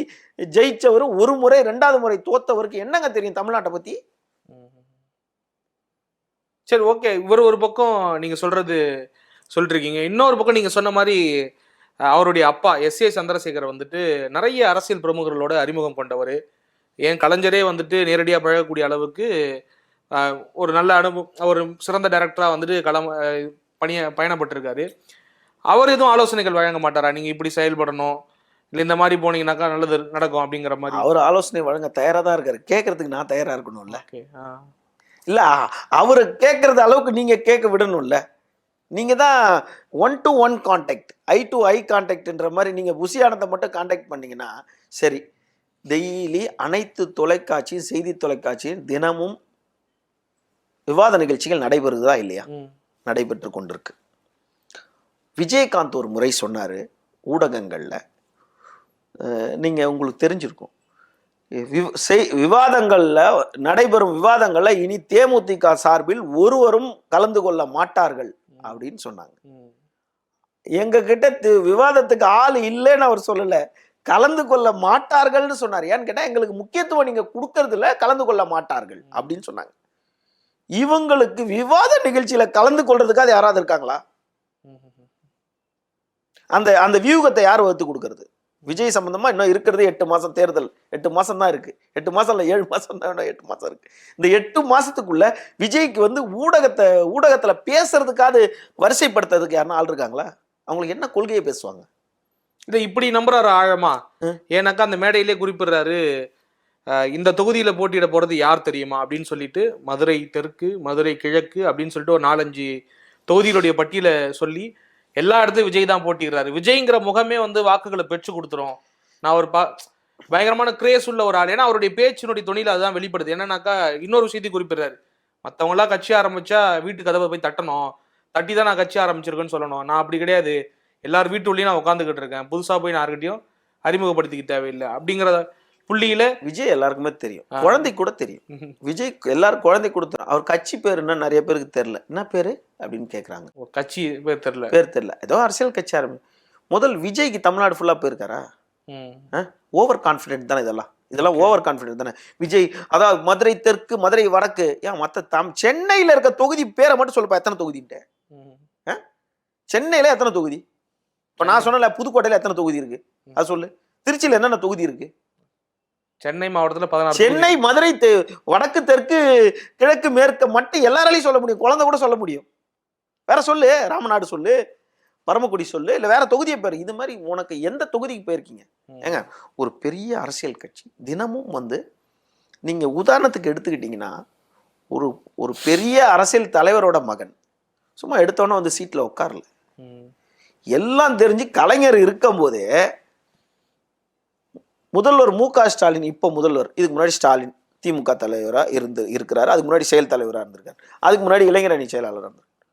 [SPEAKER 4] ஜெயிச்சவர், ஒரு முறை 2வது முறை தோத்தவருக்கு என்னங்க தெரியும் தமிழ்நாட்டை பத்தி?
[SPEAKER 1] சரி, ஓகே. இவர் ஒரு பக்கம் நீங்க சொல்றது சொல்லிருக்கீங்க, இன்னொரு பக்கம் நீங்க சொன்ன மாதிரி அவருடைய அப்பா எஸ்.ஏ. சந்திரசேகர் வந்துட்டு நிறைய அரசியல் பிரமுகர்களோட அறிமுகம் கொண்டவர். ஏன் கலைஞரே வந்துட்டு நேரடியாக பழகக்கூடிய அளவுக்கு ஒரு நல்ல ஒரு சிறந்த டைரக்டராக வந்துட்டு பயணப்பட்டிருக்காரு. அவர் எதுவும் ஆலோசனைகள் வழங்க மாட்டாரா? நீங்கள் இப்படி செயல்படணும், இல்லை இந்த மாதிரி போனீங்கன்னாக்கா நல்லது நடக்கும் அப்படிங்கிற மாதிரி?
[SPEAKER 4] அவர் ஆலோசனை வழங்க தயாராக தான் இருக்காரு. கேட்கறதுக்கு நான் தயாராக இருக்கணும்ல. இல்ல அவரு கேட்கறது அளவுக்கு நீங்க கேட்க விடணும்ல. நீங்க தான் 1-to-1 கான்டாக்ட், ஐ கான்டாக்ட்ன்ற மாதிரி நீங்க புசியானத்தை மட்டும் கான்டாக்ட் பண்ணீங்கன்னா சரி. டெய்லி அனைத்து தொலைக்காட்சியும், செய்தி தொலைக்காட்சியும் தினமும் விவாத நிகழ்ச்சிகள் நடைபெறுதா இல்லையா? நடைபெற்று கொண்டிருக்கு. விஜயகாந்த் ஒரு முறை சொன்னாரு ஊடகங்கள்ல, நீங்க உங்களுக்கு தெரிஞ்சிருக்கும், விவாதங்கள்ல நடைபெறும் விவாதங்கள்ல இனி தேமுதிக சார்பில் ஒருவரும் கலந்து கொள்ள மாட்டார்கள் அப்படின்னு சொன்னாங்க. எங்க கிட்ட விவாதத்துக்கு ஆள் இல்லைன்னு அவர் சொல்லல, கலந்து கொள்ள மாட்டார்கள்னு சொன்னார். ஏன்னு கேட்டா எங்களுக்கு முக்கியத்துவம் நீங்க கொடுக்கறதுல கலந்து கொள்ள மாட்டார்கள் அப்படின்னு சொன்னாங்க. இவங்களுக்கு விவாத நிகழ்ச்சியில கலந்து கொள்றதுக்காக யாராவது இருக்காங்களா? அந்த அந்த வியூகத்தை யார் வகுத்து கொடுக்கறது? விஜய் சம்பந்தமா இன்னும் இருக்கிறது 8 மாசம் தேர்தல், 8 மாசம் தான் இருக்கு. 8 மாசம் இல்ல 7 மாசம் தான், 8 மாசம் இருக்கு. இந்த 8 மாசத்துக்குள்ள விஜய்க்கு வந்து ஊடகத்துல பேசுறதுக்காவது வரிசைப்படுத்துறதுக்கு யாருன்னா ஆள் இருக்காங்களா? அவங்களுக்கு என்ன கொள்கையை பேசுவாங்க?
[SPEAKER 1] இதை இப்படி நம்புறாரு ஆழமா. ஏன்னாக்கா அந்த மேடையிலே குறிப்பிடுறாரு, இந்த தொகுதியில போட்டியிட போறது யார் தெரியுமா அப்படின்னு சொல்லிட்டு, மதுரை தெற்கு, மதுரை கிழக்கு அப்படின்னு சொல்லிட்டு ஒரு 4-5 தொகுதிகளுடைய பட்டியலை சொல்லி எல்லா இடத்துலையும் விஜய் தான் போட்டிடுறாரு. விஜய்ங்கிற முகமே வந்து வாக்குகளை பெற்று கொடுத்துரும். நான் ஒரு பயங்கரமான கிரேஸ் உள்ள ஒரு ஆள். ஏன்னா அவருடைய பேச்சினுடைய துணியில அதுதான் வெளிப்படுது. என்னன்னாக்கா இன்னொரு விஷயத்தையும் குறிப்பிடுறாரு, மற்றவங்க எல்லாம் கட்சி ஆரம்பிச்சா வீட்டு கதவை போய் தட்டணும், தட்டி தான் நான் கட்சி ஆரம்பிச்சிருக்கேன்னு சொல்லணும். நான் அப்படி கிடையாது, எல்லாரும் வீட்டுள்ளேயும் நான் உட்காந்துக்கிட்டு இருக்கேன், புதுசா போய் நான் யார்கிட்டையும் அறிமுகப்படுத்திக்க தேவையில்லை அப்படிங்கிற புள்ளியில விஜய்
[SPEAKER 4] எல்லாருக்குமே தெரியும், குழந்தை கூட தெரியும். விஜய் எல்லாரும் குழந்தை கொடுத்துரும். அவர் கட்சி பேர் என்ன நிறைய பேருக்கு தெரியல. என்ன பேரு அப்படின்னு கேட்கறாங்க.
[SPEAKER 1] கட்சி பேர் தெரியல,
[SPEAKER 4] ஏதோ அரசியல் கட்சி ஆரம்பி. முதல் விஜய்க்கு தமிழ்நாடு ஃபுல்லா போயிருக்காரா? ஓவர் கான்பிடென்ட் தானே இதெல்லாம் ஓவர் கான்பிடென்ட் தானே விஜய். அதாவது மதுரை தெற்கு, மதுரை வடக்கு, ஏன் மற்ற சென்னையில இருக்க தொகுதி பேரை மட்டும் சொல்லுப்பா, எத்தனை தொகுதின்ட்டு? சென்னையில எத்தனை தொகுதி? இப்ப நான் சொன்னல புதுக்கோட்டையில எத்தனை தொகுதி இருக்கு அது சொல்லு. திருச்சியில என்னென்ன தொகுதி இருக்கு?
[SPEAKER 1] சென்னை மாவட்டத்துல 16.
[SPEAKER 4] சென்னை, மதுரை, வடக்கு, தெற்கு, கிழக்கு, மேற்கு மட்டும் எல்லாராலையும் சொல்ல முடியும். குழந்தை கூட சொல்ல முடியும். வேற சொல்லு, ராமநாடு சொல்லு, பரமக்குடி சொல்லு, இல்ல வேற தொகுதியை பேரு. இது மாதிரி உனக்கு எந்த தொகுதிக்கு போயிருக்கீங்க? ஏங்க, ஒரு பெரிய அரசியல் கட்சி தினமும் வந்து நீங்க உதாரணத்துக்கு எடுத்துக்கிட்டீங்கன்னா, ஒரு பெரிய அரசியல் தலைவரோட மகன் சும்மா எடுத்தோன்னே வந்து சீட்ல உட்காரல. எல்லாம் தெரிஞ்சு கலைஞர் இருக்கும் போதே முதல்வர் மு.க. ஸ்டாலின், இப்போ முதல்வர், இதுக்கு முன்னாடி ஸ்டாலின் திமுக தலைவராக இருக்கிறாரு. அதுக்கு முன்னாடி செயல் தலைவராக இருந்திருக்காரு. அதுக்கு முன்னாடி இளைஞர் அணி செயலாளராக இருந்திருக்காரு.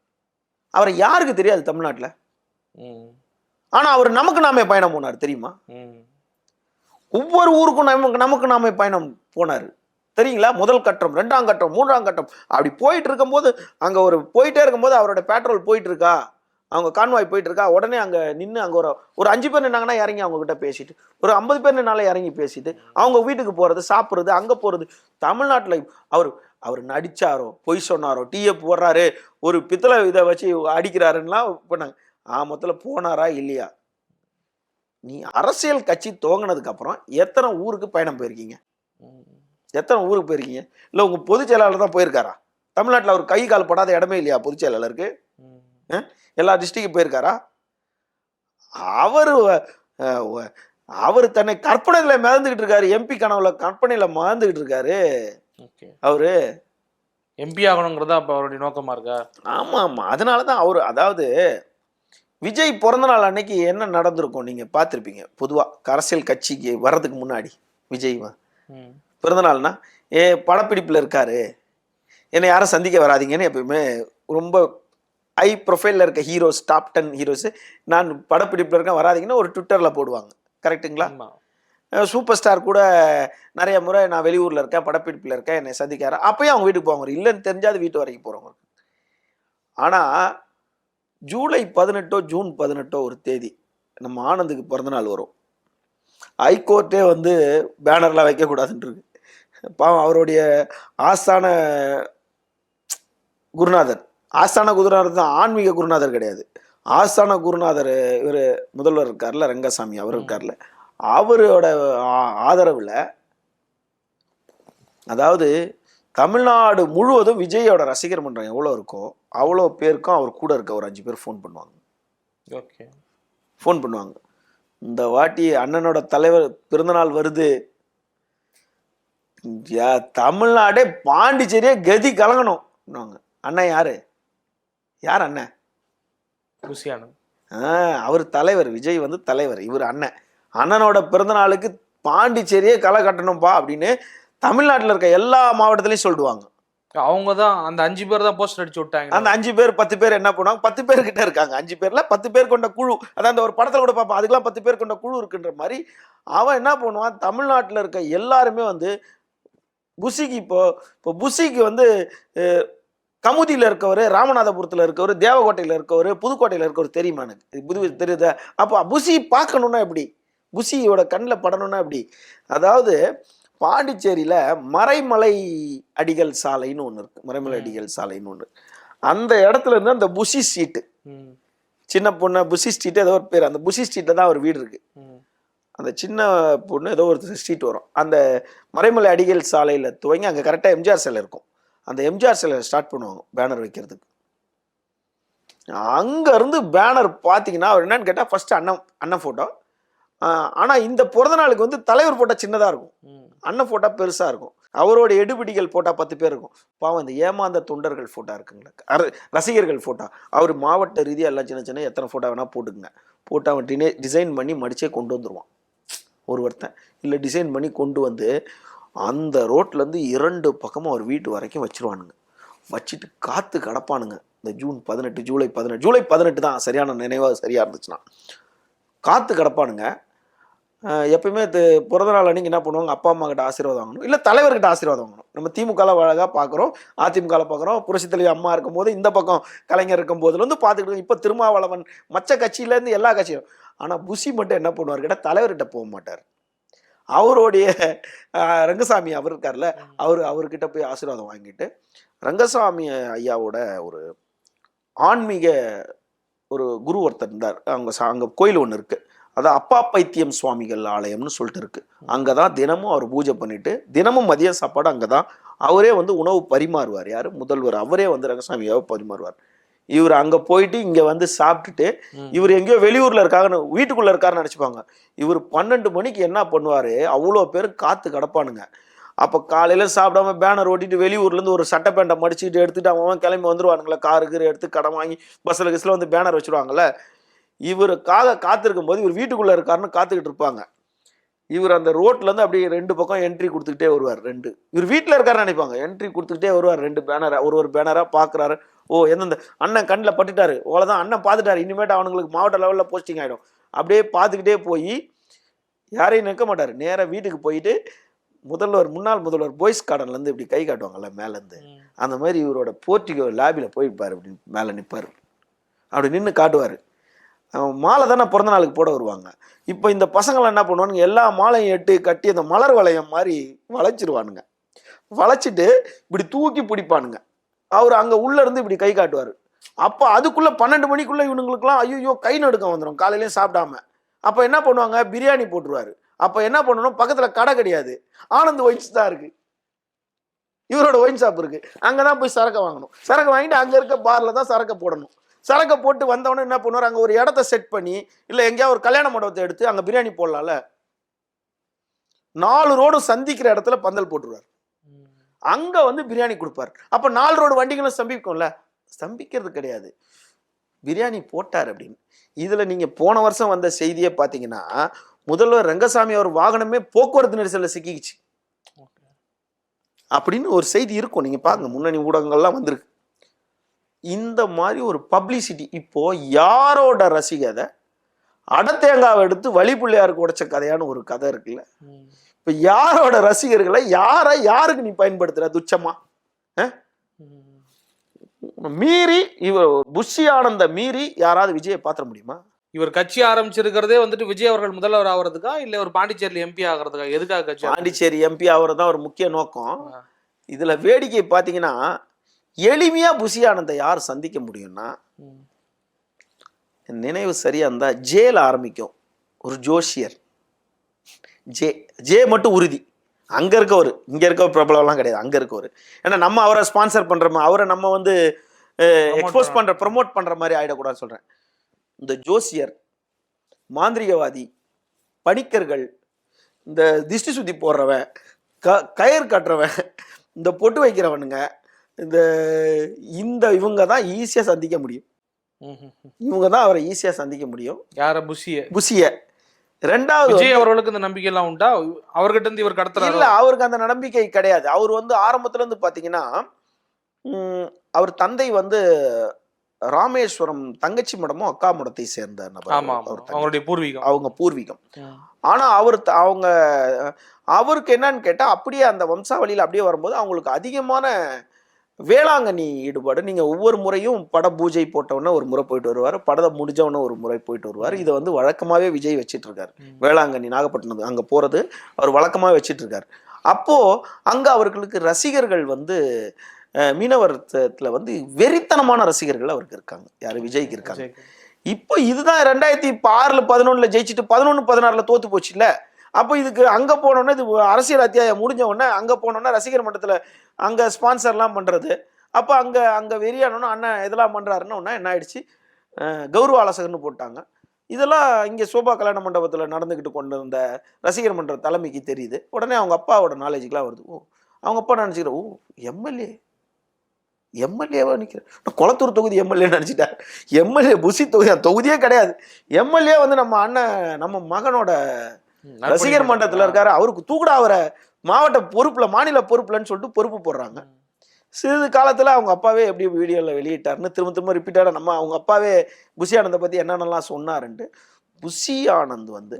[SPEAKER 4] அவரை யாருக்கு தெரியாது தமிழ்நாட்டில்? ஆனா அவர் நமக்கு நாமே பயணம் போனார் தெரியுமா? ஒவ்வொரு ஊருக்கும் நமக்கு நாமே பயணம் போனாரு தெரியுங்களா? முதல் கட்டம், 2ஆம் கட்டம், 3ஆம் கட்டம் அப்படி போயிட்டு இருக்கும்போது, அங்க போயிட்டே இருக்கும்போது அவரோட பெட்ரோல் போயிட்டு இருக்கா, அவங்க கான்வாய் போயிட்டு இருக்கா, உடனே அங்க நின்று அங்க ஒரு 5 பேர் நின்னாங்கன்னா இறங்கி அவங்க கிட்ட பேசிட்டு, ஒரு 50 பேர் நின்னால இறங்கி பேசிட்டு, அவங்க வீட்டுக்கு போறது, சாப்பிடுறது, அங்க போறது. தமிழ்நாட்டுல அவர் நடிச்சாரோ, பொய் சொன்னாரோ, டீயை போடுறாரு, ஒரு பித்தளை இதை வச்சு அடிக்கிறாருன்னா பண்ணாங்க. ஆமத்துல போனாரா இல்லையா? நீ அரசியல் கட்சி துவங்கினதுக்கு அப்புறம் எத்தனை ஊருக்கு பயணம் போயிருக்கீங்க? எத்தனை ஊருக்கு போயிருக்கீங்க? இல்ல உங்க பொதுச் செயலாளர் தான் போயிருக்காரா? தமிழ்நாட்டில் அவர் கை கால் படாத இடமே இல்லையா பொதுச் செயலாளருக்கு? எல்லா டிஸ்ட்ரிக்டும் போயிருக்காரா? அவர் தன்னை கற்பனையில மறந்துகிட்டு இருக்காரு. எம்பி கனவுல கற்பனையில மறந்துகிட்டு இருக்காரு. அவரு
[SPEAKER 1] எம்பி ஆகணுங்கிறதா அப்ப அவருடைய நோக்கமா இருக்கா?
[SPEAKER 4] ஆமா ஆமா. அதனாலதான் அவரு, அதாவது விஜய் பிறந்த நாள் அன்னைக்கு என்ன நடந்திருக்கும் நீங்க பார்த்திருப்பீங்க. பொதுவா அரசியல் கட்சிக்கு வர்றதுக்கு முன்னாடி விஜய் பிறந்த நாள்னா, படப்பிடிப்புல இருக்காரு, என்னை யாரும் சந்திக்க வராதிங்கன்னு எப்பயுமே ரொம்ப ஹை ப்ரொஃபைலில் இருக்க ஹீரோஸ், டாப் 10 ஹீரோஸ், நான் படப்பிடிப்பில் இருக்கேன் வராதிங்கன்னு ஒரு ட்விட்டரில் போடுவாங்க. கரெக்டுங்களா? சூப்பர் ஸ்டார் கூட நிறைய முறை நான் வெளியூரில் இருக்கேன், படப்பிடிப்பில் இருக்கேன், என்னை சந்திக்காரு, அப்பயும் அவங்க வீட்டுக்கு போவாங்க. இல்லைன்னு தெரிஞ்சாது வீட்டு வரைக்கும் போகிறவங்க. ஆனால் ஜூலை 18 ஜூன் 18 ஒரு தேதி நம்ம ஆனந்துக்கு பிறந்தநாள் வரும். ஹைகோர்ட்டே வந்து பேனர்லாம் வைக்கக்கூடாதுன்னு இருக்கு. பாவம், அவருடைய ஆஸ்தான குருநாதர், ஆஸ்தான குருநாதர் தான், ஆன்மீக குருநாதர் கிடையாது. ஆஸ்தான குருநாதர் இவர் முதல்வர் இருக்கார்ல, ரங்கசாமி அவர் இருக்கார்ல, அவரோட ஆதரவில், அதாவது தமிழ்நாடு முழுவதும் விஜயோட ரசிகர் மன்றம் எவ்வளோ இருக்கோ அவ்வளோ பேருக்கும் அவர் கூட இருக்க ஒரு 5 பேர் ஃபோன் பண்ணுவாங்க.
[SPEAKER 1] ஓகே,
[SPEAKER 4] ஃபோன் பண்ணுவாங்க. இந்த வாட்டி அண்ணனோட தலைவர் பிறந்தநாள் வருது, தமிழ்நாடே பாண்டிச்சேரியே கதி கலங்கணும். அண்ணன் யாரு? யார் அண்ணன்?
[SPEAKER 1] புசி ஆனந்த்.
[SPEAKER 4] அவர் தலைவர், விஜய் வந்து தலைவர், இவர் அண்ணன். அண்ணனோட பிறந்த நாளுக்கு பாண்டிச்சேரியே களை கட்டணும்பா அப்படின்னு தமிழ்நாட்டில் இருக்க எல்லா மாவட்டத்திலையும் சொல்லிடுவாங்க.
[SPEAKER 1] அவங்க தான் அந்த 5 பேர் தான் போஸ்டர் அடிச்சு விட்டாங்க.
[SPEAKER 4] அந்த 5 பேர் 10 பேர் என்ன பண்ணுவாங்க, 10 பேர் கிட்ட இருக்காங்க. 5 பேர்ல 10 பேர் கொண்ட குழு, அதான் அந்த ஒரு படத்துல கூட பார்ப்போம், அதுக்கெல்லாம் 10 பேர் கொண்ட குழு இருக்குன்ற மாதிரி அவன் என்ன பண்ணுவான், தமிழ்நாட்டில் இருக்க எல்லாருமே வந்து புசிக்கு இப்போ புசிக்கு வந்து கமுதியில் இருக்கவர், ராமநாதபுரத்தில் இருக்கவர், தேவக்கோட்டையில் இருக்கவர், புதுக்கோட்டையில் இருக்கவர் தெரியுமா எனக்கு தெரியுதா? அப்போ புசி பார்க்கணுன்னா எப்படி, புசியோட கண்ணில் படணும்னா எப்படி? அதாவது பாண்டிச்சேரியில் மறைமலை அடிகள் சாலைன்னு ஒன்று இருக்கு. மறைமலை அடிகள் சாலைன்னு ஒன்று, அந்த இடத்துல இருந்து அந்த புசி ஸ்ட்ரீட்டு, சின்ன பொண்ணு புசி ஸ்ட்ரீட் ஏதோ ஒரு பேர், அந்த புசி ஸ்ட்ரீட்டில் தான் ஒரு வீடு இருக்கு. அந்த சின்ன பொண்ணு ஏதோ ஒரு ஸ்ட்ரீட் வரும். அந்த மறைமலை அடிகள் சாலையில் துவங்கி அங்கே கரெக்டாக எம்ஜிஆர் சிலை இருக்கும். அந்த எம்ஜிஆர் சிலை ஸ்டார்ட் பண்ணுவாங்க பேனர் வைக்கிறதுக்கு. அங்கேருந்து பேனர் பார்த்தீங்கன்னா அவர் என்னன்னு கேட்டால் ஃபர்ஸ்ட் அண்ணன் ஃபோட்டோ. ஆனால் இந்த பிறந்த நாளுக்கு வந்து தலைவர் ஃபோட்டோ சின்னதாக இருக்கும், அண்ணன் ஃபோட்டோ பெருசாக இருக்கும். அவரோட எடுபிடிகள் ஃபோட்டோ 10 பேர் இருக்கும். பாவம் இந்த ஏமாந்த தொண்டர்கள் ஃபோட்டோ இருக்குங்களா, ரசிகர்கள் ஃபோட்டோ. அவர் மாவட்ட ரீதியாக எல்லாம் சின்ன சின்ன எத்தனை ஃபோட்டோ வேணால் போட்டுக்குங்க, போட்டு அவன் டிசைன் பண்ணி மடிச்சே கொண்டு வந்துடுவான் ஒருவர்த்தன். இல்லை டிசைன் பண்ணி கொண்டு வந்து அந்த ரோட்லேருந்து 2 பக்கமும் அவர் வீட்டு வரைக்கும் வச்சிருவானுங்க. வச்சுட்டு காற்று கடப்பானுங்க. இந்த ஜூலை 18 தான் சரியான நினைவாக சரியாக இருந்துச்சுன்னா காற்று கடப்பானுங்க. எப்பயுமே பிறந்த நாள் அன்றைக்கி என்ன பண்ணுவாங்க, அப்பா அம்மா கிட்ட ஆசீர்வாதம் வாங்கணும், இல்லை தலைவர்கிட்ட ஆசீர்வாதம் வாங்கணும். நம்ம திமுகவில் அழகாக பார்க்குறோம், அதிமுகவில் பார்க்குறோம், புரட்சித் தலைவி அம்மா இருக்கும்போது இந்த பக்கம் கலைஞர் இருக்கும் போதுலேருந்து பார்த்துக்கிட்டு இப்போ திருமாவளவன் மற்ற கட்சியிலேருந்து எல்லா கட்சியும். ஆனால் புசி மட்டும் என்ன பண்ணுவார் கேட்டால் தலைவர்கிட்ட போக மாட்டார். அவருடைய ரங்கசாமி அவர் இருக்கார்ல, அவர்கிட்ட போய் ஆசீர்வாதம் வாங்கிட்டு, ரங்கசாமி ஐயாவோட ஒரு ஆன்மீக ஒரு குரு ஒருத்தர் இருந்தார். அங்கே கோயில் ஒன்று இருக்குது, அதான் அப்பா பைத்தியம் சுவாமிகள் ஆலயம்னு சொல்லிட்டு இருக்கு. அங்கே தான் தினமும் அவர் பூஜை பண்ணிட்டு தினமும் மதிய சாப்பாடு அங்கே தான் அவரே வந்து உணவு பரிமாறுவார். யார்? முதல்வர் அவரே வந்து ரங்கசாமியாவை பரிமாறுவார். இவர் அங்கே போயிட்டு இங்கே வந்து சாப்பிட்டுட்டு இவர் எங்கேயோ வெளியூரில் இருக்காங்கன்னு வீட்டுக்குள்ளே இருக்காருன்னு நினச்சிப்பாங்க. இவர் 12 மணிக்கு என்ன பண்ணுவார், அவ்வளோ பேர் காற்று கிடப்பானுங்க. அப்போ காலையில் சாப்பிடாம பேனர் ஓட்டிட்டு வெளியூர்லேருந்து ஒரு சட்டை பேண்டை மடிச்சுட்டு எடுத்துகிட்டு அவன் கிளம்பி வந்துடுவானுங்களே, காருக்கு எடுத்து கடன் வாங்கி பஸ்ஸில் கிஸ்ஸில் வந்து பேனர் வச்சுருவாங்கல்ல. இவருக்காக காத்திருக்கும் போது இவர் வீட்டுக்குள்ளே இருக்காருன்னு காத்துக்கிட்டு இருப்பாங்க. இவர் அந்த ரோட்லேருந்து அப்படியே 2 பக்கம் என்ட்ரி கொடுத்துக்கிட்டே வருவார். இவர் வீட்டில் இருக்காருன்னு நினைப்பாங்க. என்ட்ரி கொடுத்துக்கிட்டே வருவார். 2 பேனரை ஒரு பேனராக பார்க்குறாரு. ஓ எந்தெந்த அண்ணன் கண்ணில் பட்டுட்டாரு, அவ்வளோதான் அண்ணன் பார்த்துட்டாரு, இனிமேட்டு அவனுங்களுக்கு மாவட்ட லெவலில் போஸ்டிங் ஆகிடும். அப்படியே பார்த்துக்கிட்டே போய் யாரையும் நிற்க மாட்டார். நேராக வீட்டுக்கு போயிட்டு முன்னாள் முதல்வர் போய்ஸ் கார்டன்லேருந்து இப்படி கை காட்டுவாங்கல்ல மேலேருந்து, அந்த மாதிரி இவரோட போர்ட்டிகோ லேபில் போயிருப்பார். அப்படின்னு மேலே நிற்பார், அப்படி நின்று காட்டுவார். மாலை தானே பிறந்த நாளுக்கு போட வருவாங்க. இப்போ இந்த பசங்களை என்ன பண்ணுவானுங்க, எல்லா மாலையும் கட்டி அந்த மலர் வளையம் மாதிரி வளைச்சிருவானுங்க. வளைச்சிட்டு இப்படி தூக்கி பிடிப்பானுங்க. அவர் அங்கே உள்ளே இருந்து இப்படி கை காட்டுவார். அப்போ அதுக்குள்ளே 12 மணிக்குள்ளே இவனுங்களுக்குலாம் ஐயோ கை நடுக்கம் வந்துடும், காலையிலேயும் சாப்பிடாம. அப்போ என்ன பண்ணுவாங்க, பிரியாணி போட்டுருவார். அப்போ என்ன பண்ணணும், பக்கத்தில் கடை கிடையாது, ஆனந்த் ஒயின்ஸ் தான் இருக்குது, இவரோட ஒயின் ஷாப் இருக்குது. அங்கே தான் போய் சரக்கை வாங்கணும். சரக்கை வாங்கிட்டு அங்கே இருக்க பாரில் தான் சரக்கை போடணும். சரக்கை போட்டு வந்தவொடனே என்ன பண்ணுவார், அங்கே ஒரு இடத்த செட் பண்ணி இல்லை எங்கேயா ஒரு கல்யாண மண்டபத்தை எடுத்து அங்கே பிரியாணி போடலாம்ல, 4 ரோடும் சந்திக்கிற இடத்துல பந்தல் போட்டுருவார். அங்கே வந்து பிரியாணி கொடுப்பார். அப்போ 4 ரோடு வண்டிகளும் ஸ்தம்பிக்கும்ல, ஸ்தம்பிக்கிறது கிடையாது, பிரியாணி போட்டார் அப்படின்னு. இதில் நீங்கள் போன வருஷம் வந்த செய்தியை பார்த்தீங்கன்னா, முதல்வர் ரங்கசாமி அவர் வாகனமே போக்குவரத்து நெரிசலில் சிக்கிச்சு அப்படின்னு ஒரு செய்தி இருக்கும். நீங்கள் பாருங்க, முன்னணி ஊடகங்கள்லாம் வந்திருக்கு. இந்த மாதிரி ஒரு பப்ளிசிட்டி. இப்போ யாரோட ரசிகதை அடத்தேங்காவை எடுத்து வழிப்பிள்ளையாருக்கு உடைச்ச கதையான ஒரு கதை இருக்குல்ல. இப்போ யாரோட ரசிகர்களை யாருக்கு நீ பயன்படுத்துற துச்சமா மீறி, இவர் புஷி ஆனந்த மீறி யாராவது விஜயை பாத்திர முடியுமா?
[SPEAKER 1] இவர் கட்சி ஆரம்பிச்சிருக்கிறதே வந்துட்டு விஜய் அவர்கள் முதல்வர் ஆகிறதுக்கா இல்லை ஒரு பாண்டிச்சேரி எம்பி ஆகிறதுக்கா? எதுக்காக கட்சி?
[SPEAKER 4] பாண்டிச்சேரி எம்பி ஆகிறது தான் ஒரு முக்கிய நோக்கம். இதுல வேடிக்கை பார்த்தீங்கன்னா, எளிமையா புஷி ஆனந்தை யார் சந்திக்க முடியும்னா, நினைவு சரியா இருந்தா ஜேல ஆரம்பிக்கும் ஒரு ஜோஷியர். ஜே மட்டும் உறுதி. அங்க இருக்கவர், இங்க இருக்க பிரபலம்லாம் கிடையாது, அங்க இருக்கவர். ஏன்னா நம்ம அவரை ஸ்பான்சர் பண்றோம், அவரை நம்ம வந்து எக்ஸ்போஸ் பண்ற ப்ரமோட் பண்ற மாதிரி ஆயிடக்கூடாதுன்னு சொல்றேன். இந்த ஜோசியர், மாந்திரிகவாதி, பணிக்கர்கள், இந்த திஷ்டி சுத்தி போடுறவன், கயிறு கட்டுறவன், இந்த பொட்டு வைக்கிறவனுங்க, இந்த இந்த இவங்க தான் ஈஸியா சந்திக்க முடியும். இவங்க தான் அவரை ஈஸியா சந்திக்க முடியும்.
[SPEAKER 1] யார? புஷிய.
[SPEAKER 4] ரெண்டாவது
[SPEAKER 1] விஜய் அவர்களுக்கு இந்த நம்பிக்கை எல்லாம் உண்டா? அவர்கிட்ட இருந்து இவர் கடத்துறாரு?
[SPEAKER 4] இல்ல, அவருக்கு அந்த நம்பிக்கை கிடையாது. அவர் வந்து ஆரம்பத்துல இருந்து பாத்தீங்கன்னா, அவர் தந்தை வந்து ராமேஸ்வரம் தங்கச்சி மடமும் அக்கா மடத்தை சேர்ந்த நபர்.
[SPEAKER 1] அவங்களுடைய பூர்வீகம்,
[SPEAKER 4] அவங்க பூர்வீகம். ஆனா அவருக்கு என்னன்னு கேட்டா, அப்படியே அந்த வம்சாவளியில அப்படியே வரும்போது அவங்களுக்கு அதிகமான வேளாங்கண்ணி ஈடுபாடு. நீங்க ஒவ்வொரு முறையும் பட பூஜை போட்டவொன்னே ஒரு முறை போயிட்டு வருவார், படம் முடிஞ்சவொன்னே ஒரு முறை போயிட்டு வருவார். இதை வந்து வழக்கமாவே விஜய் வச்சிட்டு இருக்காரு. வேளாங்கண்ணி நாகப்பட்டினம் அங்க போறது அவர் வழக்கமாவே வச்சிட்டு இருக்காரு. அப்போ அங்க அவர்களுக்கு ரசிகர்கள் வந்து மீனவரத்துல வந்து வெறித்தனமான ரசிகர்கள் அவருக்கு இருக்காங்க. யாரு? விஜய்க்கு இருக்காங்க. இப்போ இதுதான் 2006-11 ஜெயிச்சுட்டு 11-16 தோத்து போச்சு இல்ல. அப்போ இதுக்கு அங்க போனோன்னா, இது அரசியல் அத்தியாயம் முடிஞ்ச உடனே அங்க போனோன்னா ரசிகர் மன்றத்துல அங்க ஸ்பான்சர்லாம் பண்றது. அப்போ அங்க வெறியானோன்னா அண்ணன் இதெல்லாம் பண்றாருன்னா என்ன ஆயிடுச்சு, கௌரவ ஆலோசகர்னு போட்டாங்க. இதெல்லாம் இங்க சோபா கல்யாண மண்டபத்துல நடந்துகிட்டு கொண்டு இருந்த ரசிகர் மன்ற தலைமைக்கு தெரியுது. உடனே அவங்க அப்பாவோட நாலேஜுக்குலாம் வருது. அவங்க அப்பா நினைச்சுக்கிறேன், எம்எல்ஏவா நிற்கிறேன், குளத்தூர் தொகுதி எம்எல்ஏ நினைச்சிட்டார். எம்எல்ஏ புசி தொகுதியே கிடையாது. எம்எல்ஏ வந்து நம்ம அண்ணன், நம்ம மகனோட ரசிகர் மன்றத்துல இருக்காரு, அவருக்கு தூக்குடா அவரை மாவட்ட பொறுப்புல, மாநில பொறுப்புலன்னு சொல்லிட்டு பொறுப்பு போடுறாங்க. சிறிது காலத்துல அவங்க அப்பாவே எப்படி வீடியோல வெளியிட்டாருன்னு திரும்ப ரிப்பீட்டடா அவங்க அப்பாவே புஷி ஆனந்தை பத்தி என்னென்னலாம் சொன்னாருன்ட்டு. புஷி ஆனந்த் வந்து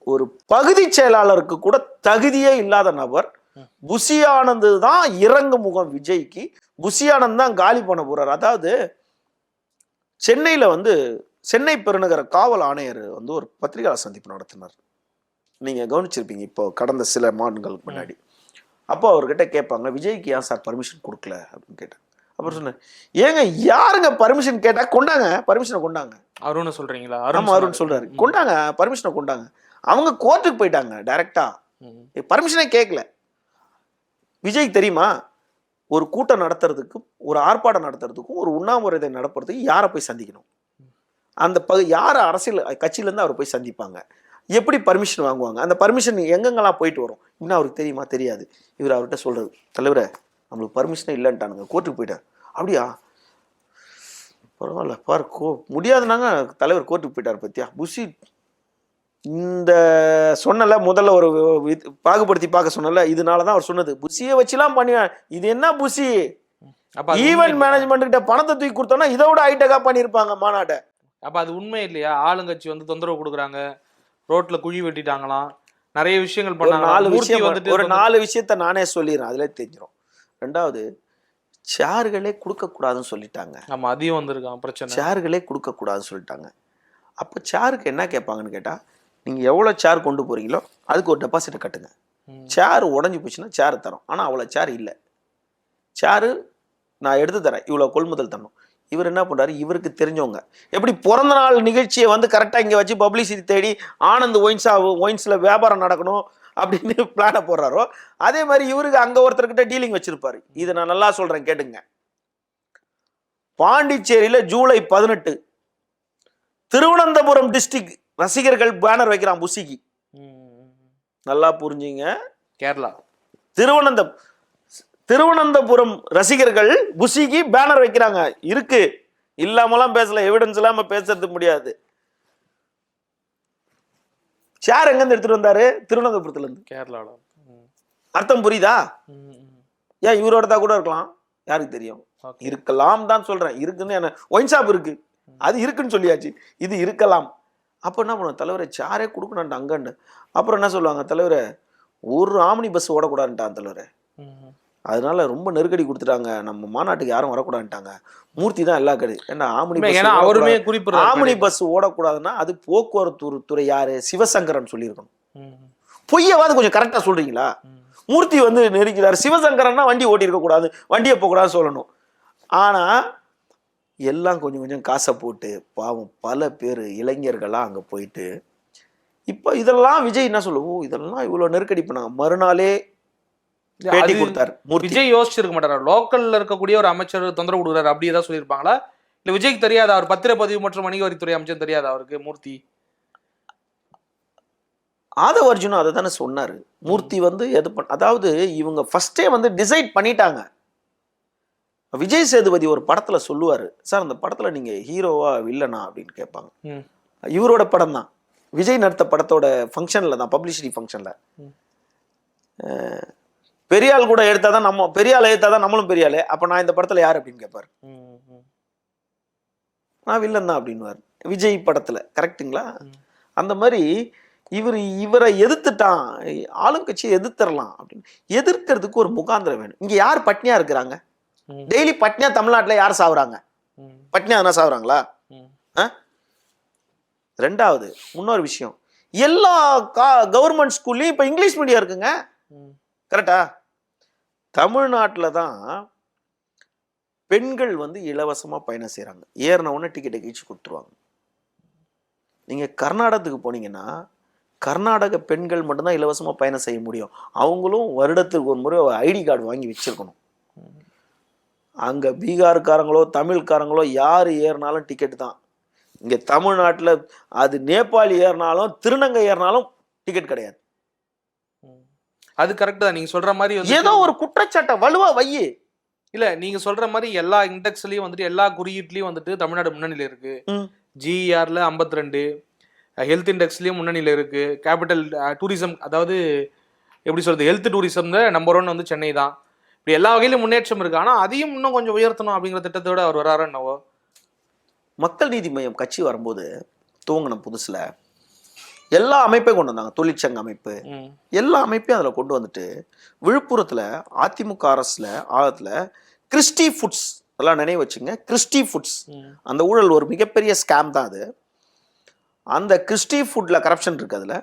[SPEAKER 4] ஒரு பகுதி செயலாளருக்கு கூட தகுதியே இல்லாத நபர். புஷி ஆனந்த் தான் இறங்கு முகம் விஜய்க்கு. புஷி ஆனந்த் தான் காலி பண்ண போறாரு. அதாவது சென்னையில வந்து சென்னை பெருநகர காவல் ஆணையர் வந்து ஒரு பத்திரிகையாளர் சந்திப்பு நடத்தினார். நீங்க கவனிச்சிருப்பீங்க இப்போ கடந்த சில மாதங்களுக்கு முன்னாடி. அப்போ அவர்கிட்ட கேட்பாங்க, விஜய்க்கு ஏன் சார் பர்மிஷன் கொடுக்கல அப்படின்னு கேட்டாங்க. அப்புறம் சொன்னேன், ஏங்க யாருங்க பர்மிஷன் கேட்டா கொண்டாங்க, பர்மிஷனை கொண்டாங்க.
[SPEAKER 1] அருண் சொல்றீங்களா?
[SPEAKER 4] ஆமா, அருண் சொல்றாரு, கொண்டாங்க பர்மிஷனை கொண்டாங்க. அவங்க கோர்ட்டுக்கு போயிட்டாங்க டைரக்டா, பர்மிஷனே கேட்கல. விஜய்க்கு தெரியுமா, ஒரு கூட்டம் நடத்துறதுக்கும் ஒரு ஆர்ப்பாட்டம் நடத்துறதுக்கும் ஒரு உண்ணாமுறை நடப்புறதுக்கு யாரை போய் சந்திக்கணும், அந்த யார் அரசியல் கட்சியிலேருந்து அவர் போய் சந்திப்பாங்க, எப்படி பர்மிஷன் வாங்குவாங்க, அந்த பர்மிஷன் எங்கெங்கெல்லாம் போயிட்டு வரும் இன்னும் அவருக்கு தெரியுமா? தெரியாது. இவர் அவர்கிட்ட சொல்றது, தலைவரை நம்மளுக்கு பர்மிஷனே இல்லைன்ட்டானுங்க, கோர்ட்டுக்கு போயிட்டார். அப்படியா, பரவாயில்ல பாரு, முடியாதுனாங்க தலைவர் கோர்ட்டுக்கு போயிட்டார். பத்தியா புஷி இந்த சொன்னல, முதல்ல ஒரு பாகுபடுத்தி பார்க்க சொன்னல, இதனாலதான் அவர் சொன்னது, புஷியை வச்சுலாம் பண்ணுவேன். இது என்ன புஷி, ஈவென்ட் மேனேஜ்மெண்ட் கிட்ட பணத்தை தூக்கி கொடுத்தோம்னா இதோட ஹைடெக்கா பண்ணிருப்பாங்க மாநாட்டை.
[SPEAKER 1] அப்ப அது உண்மை இல்லையா? ஆளுங்கட்சி வந்து தொந்தரவு கொடுக்குறாங்க, ரோட்ல குழி வெட்டிட்டாங்களாம், நிறைய விஷயங்கள் பண்ணாங்க.
[SPEAKER 4] ஒரு 4 விஷயத்த நானே சொல்லிடுறேன், அதுல தெரிஞ்சிடும். ரெண்டாவது, சேர்களே கொடுக்க கூடாதுன்னு சொல்லிட்டாங்க.
[SPEAKER 1] ஆமா, அதையும் வந்திருக்கான் பிரச்சனை.
[SPEAKER 4] சேர்களே கொடுக்க கூடாதுன்னு சொல்லிட்டாங்க. அப்ப சேருக்கு என்ன கேட்பாங்கன்னு கேட்டா, நீங்க எவ்வளவு சேர் கொண்டு போறீங்களோ அதுக்கு ஒரு டெபாசிட்டை கட்டுங்க. சேர் உடஞ்சி போச்சுன்னா சேர் தரோம், ஆனா அவ்வளவு சேர் இல்லை, சேரு நான் எடுத்து தரேன், இவ்வளவு கொள்முதல் தரணும். இவர் என்ன பண்றாரு, இவருக்கு தெரிஞ்சவங்க எப்படி பிறந்த நாள் நிகழ்ச்சியை வந்து கரெக்டா இங்க வச்சு பப்ளிசிட்டி தேடி ஆனந்த் ஒயின்ஸ்ல வியாபாரம் நடக்கணும் அப்படின்னு பிளான போடுறாரோ, அதே மாதிரி இவருக்கு அங்க ஒருத்தர்கிட்ட டீலிங் வச்சிருப்பாரு. இதை நான் நல்லா சொல்றேன் கேட்டுங்க. பாண்டிச்சேரியில ஜூலை 18 திருவனந்தபுரம் டிஸ்ட்ரிக்ட் ரசிகர்கள் பேனர் வைக்கிறான் புஷிக்கு. நல்லா புரிஞ்சுங்க,
[SPEAKER 1] கேரளா
[SPEAKER 4] திருவனந்தபுரம் ரசிகர்கள் புஷிக்கு பேனர் வைக்கிறாங்க. இருக்கு, இல்லாமலாம் பேசல, எவிடன்ஸ் இல்லாம பேசுறது முடியாது. சேர் எங்க இருந்து எடுத்துட்டு வந்தாரு? திருவனந்தபுரத்துல இருந்து, கேரளால. அர்த்தம் புரியுதா? ஏன் இவரோட தான் கூட இருக்கலாம், யாருக்கு தெரியும்? இருக்கலாம் தான் சொல்றேன். இருக்குன்னு என்ன, ஒயின் ஷாப் இருக்கு, அது இருக்குன்னு சொல்லியாச்சு, இது இருக்கலாம். அப்போ என்ன பண்ணுவோம், தலைவரை சேரே கொடுக்கணும்ட்டு அங்கன்னு. அப்புறம் என்ன சொல்லுவாங்க, தலைவரை ஒரு ஆம்னி பஸ் ஓடக்கூடாதுட்டான் தலைவரை, அதனால ரொம்ப நெருக்கடி கொடுத்துட்டாங்க, நம்ம மாநாட்டுக்கு யாரும் வரக்கூடாதுட்டாங்க. மூர்த்தி தான் எல்லா கடை, ஏன்னா ஆம்னி பஸ் ஓடக்கூடாதுன்னா அது போக்குவரத்து துறை யாரு, சிவசங்கரன் சொல்லியிருக்கணும். பொய்யவாது கொஞ்சம் கரெக்டா சொல்றீங்களா? மூர்த்தி வந்து நெருக்கிறார், சிவசங்கரன்னா வண்டி ஓட்டி இருக்க கூடாது, வண்டியை போகக்கூடாதுன்னு சொல்லணும். ஆனா எல்லாம் கொஞ்சம் கொஞ்சம் காசை போட்டு பாவம் பல பேர் இளைஞர்கள்லாம் அங்கே போயிட்டு, இப்போ இதெல்லாம் விஜய் என்ன சொல்லுவோம், இதெல்லாம் இவ்வளோ நெருக்கடி பண்ணாங்க. மறுநாளே பேட்டி கொடுத்தாரு.
[SPEAKER 1] விஜய் யோசிச்சிருக்க மாட்டாரா, லோக்கல்ல இருக்கக்கூடிய ஒரு அமைச்சர் தொந்தரவு கொடுக்குறாரு அப்படி ஏதாவது சொல்லியிருப்பாங்களா? இல்லை விஜய்க்கு தெரியாதா, அவர் பத்திரப்பதிவு மற்றும் வணிக வரித்துறை அமைச்சர் தெரியாதா அவருக்கு? மூர்த்தி
[SPEAKER 4] ஆதவ அர்ஜுனும் அதை தானே சொன்னாரு. மூர்த்தி வந்து அதாவது இவங்க ஃபர்ஸ்டே வந்து டிசைட் பண்ணிட்டாங்க. விஜய் சேதுபதி ஒரு படத்துல சொல்லுவாரு, சார் அந்த படத்துல நீங்க ஹீரோவா வில்லனா அப்படின்னு கேட்பாங்க. இவரோட படம் தான், விஜய் நடித்த படத்தோட ஃபங்க்ஷன்ல தான், பப்ளிசிட்டி ஃபங்க்ஷன்ல, பெரியாள் கூட எடுத்தாதான் நம்ம பெரியாள் எடுத்தாதான் நம்மளும் பெரியாளே, அப்ப நான் இந்த படத்துல யார் அப்படின்னு கேட்பாரு. நான் வில்லன் தான் அப்படின்னுவார் விஜய் படத்துல. கரெக்டுங்களா? அந்த மாதிரி இவரை எதிர்த்துட்டான், ஆளுங்கட்சியை எதிர்த்தரலாம் அப்படின்னு. எதிர்க்கிறதுக்கு ஒரு முகாந்திரம் வேணும். இங்க யார் பட்னியா இருக்கிறாங்க? டெய்லி பட்னியா தமிழ்நாட்டுல யார் சாவுறாங்க? பட்னியா தானே சாவுறாங்களா? ரெண்டாவது இன்னொரு விஷயம், எல்லா கவர்மெண்ட் ஸ்கூல்லயும் இப்ப இங்கிலீஷ் மீடியம் இருக்குங்க. கரெக்டா? தமிழ்நாட்டுல தான் பெண்கள் வந்து இலவசமா பயணம் செய்யறாங்க. ஏறின உடனே டிக்கெட்டை கீழ்ச்சி கொடுத்துருவாங்க. நீங்க கர்நாடகத்துக்கு போனீங்கன்னா கர்நாடக பெண்கள் மட்டும்தான் இலவசமா பயணம் செய்ய முடியும். அவங்களும் வருடத்துக்கு ஒரு முறை ஐடி கார்டு வாங்கி வச்சிருக்கணும். அங்க பீகார்காரங்களோ தமிழ்காரங்களோ யார் ஏறினாலும் டிக்கெட் தான். இங்க தமிழ்நாட்டுல அது நேபாளி ஏறினாலும் திருநங்கை ஏறினாலும் டிக்கெட் கிடையாது.
[SPEAKER 1] அது கரெக்ட் தான். நீங்க சொல்ற மாதிரி
[SPEAKER 4] ஏதோ ஒரு குற்றச்சாட்டை வலுவா வையி.
[SPEAKER 1] இல்ல நீங்க சொல்ற மாதிரி எல்லா இண்டெக்ஸ்லயும் வந்துட்டு எல்லா குறியீட்லயும் வந்துட்டு தமிழ்நாடு முன்னணியில இருக்கு. ஜிஆர்ல 52, ஹெல்த் இண்டெக்ஸ்லயும் முன்னணியில இருக்கு. கேபிட்டல் டூரிசம், அதாவது எப்படி சொல்றது, ஹெல்த் டூரிசம் நம்பர் 1 வந்து சென்னை தான். இப்படி எல்லா வகையிலும் முன்னேற்றம் இருக்கு. ஆனா அதையும் இன்னும் கொஞ்சம் உயர்த்தணும் அப்படிங்கிற திட்டத்தோட அவர் வராரு என்னவோ.
[SPEAKER 4] மக்கள் நீதி மையம் கட்சி வரும்போது துவங்கின புதுசுல எல்லா அமைப்பையும் கொண்டு வந்தாங்க. தொழிற்சங்க அமைப்பு, எல்லா அமைப்பையும் அதுல கொண்டு வந்துட்டு விழுப்புரத்துல அதிமுக அரசுல ஆழத்துல கிறிஸ்டி ஃபுட்ஸ் எல்லாம் நினைவு வச்சுங்க. கிறிஸ்டி ஃபுட்ஸ் அந்த ஊழல் ஒரு மிகப்பெரிய ஸ்கேம் தான் அது. அந்த கிறிஸ்டி ஃபுட்ல கரப்ஷன் இருக்கு. அதுல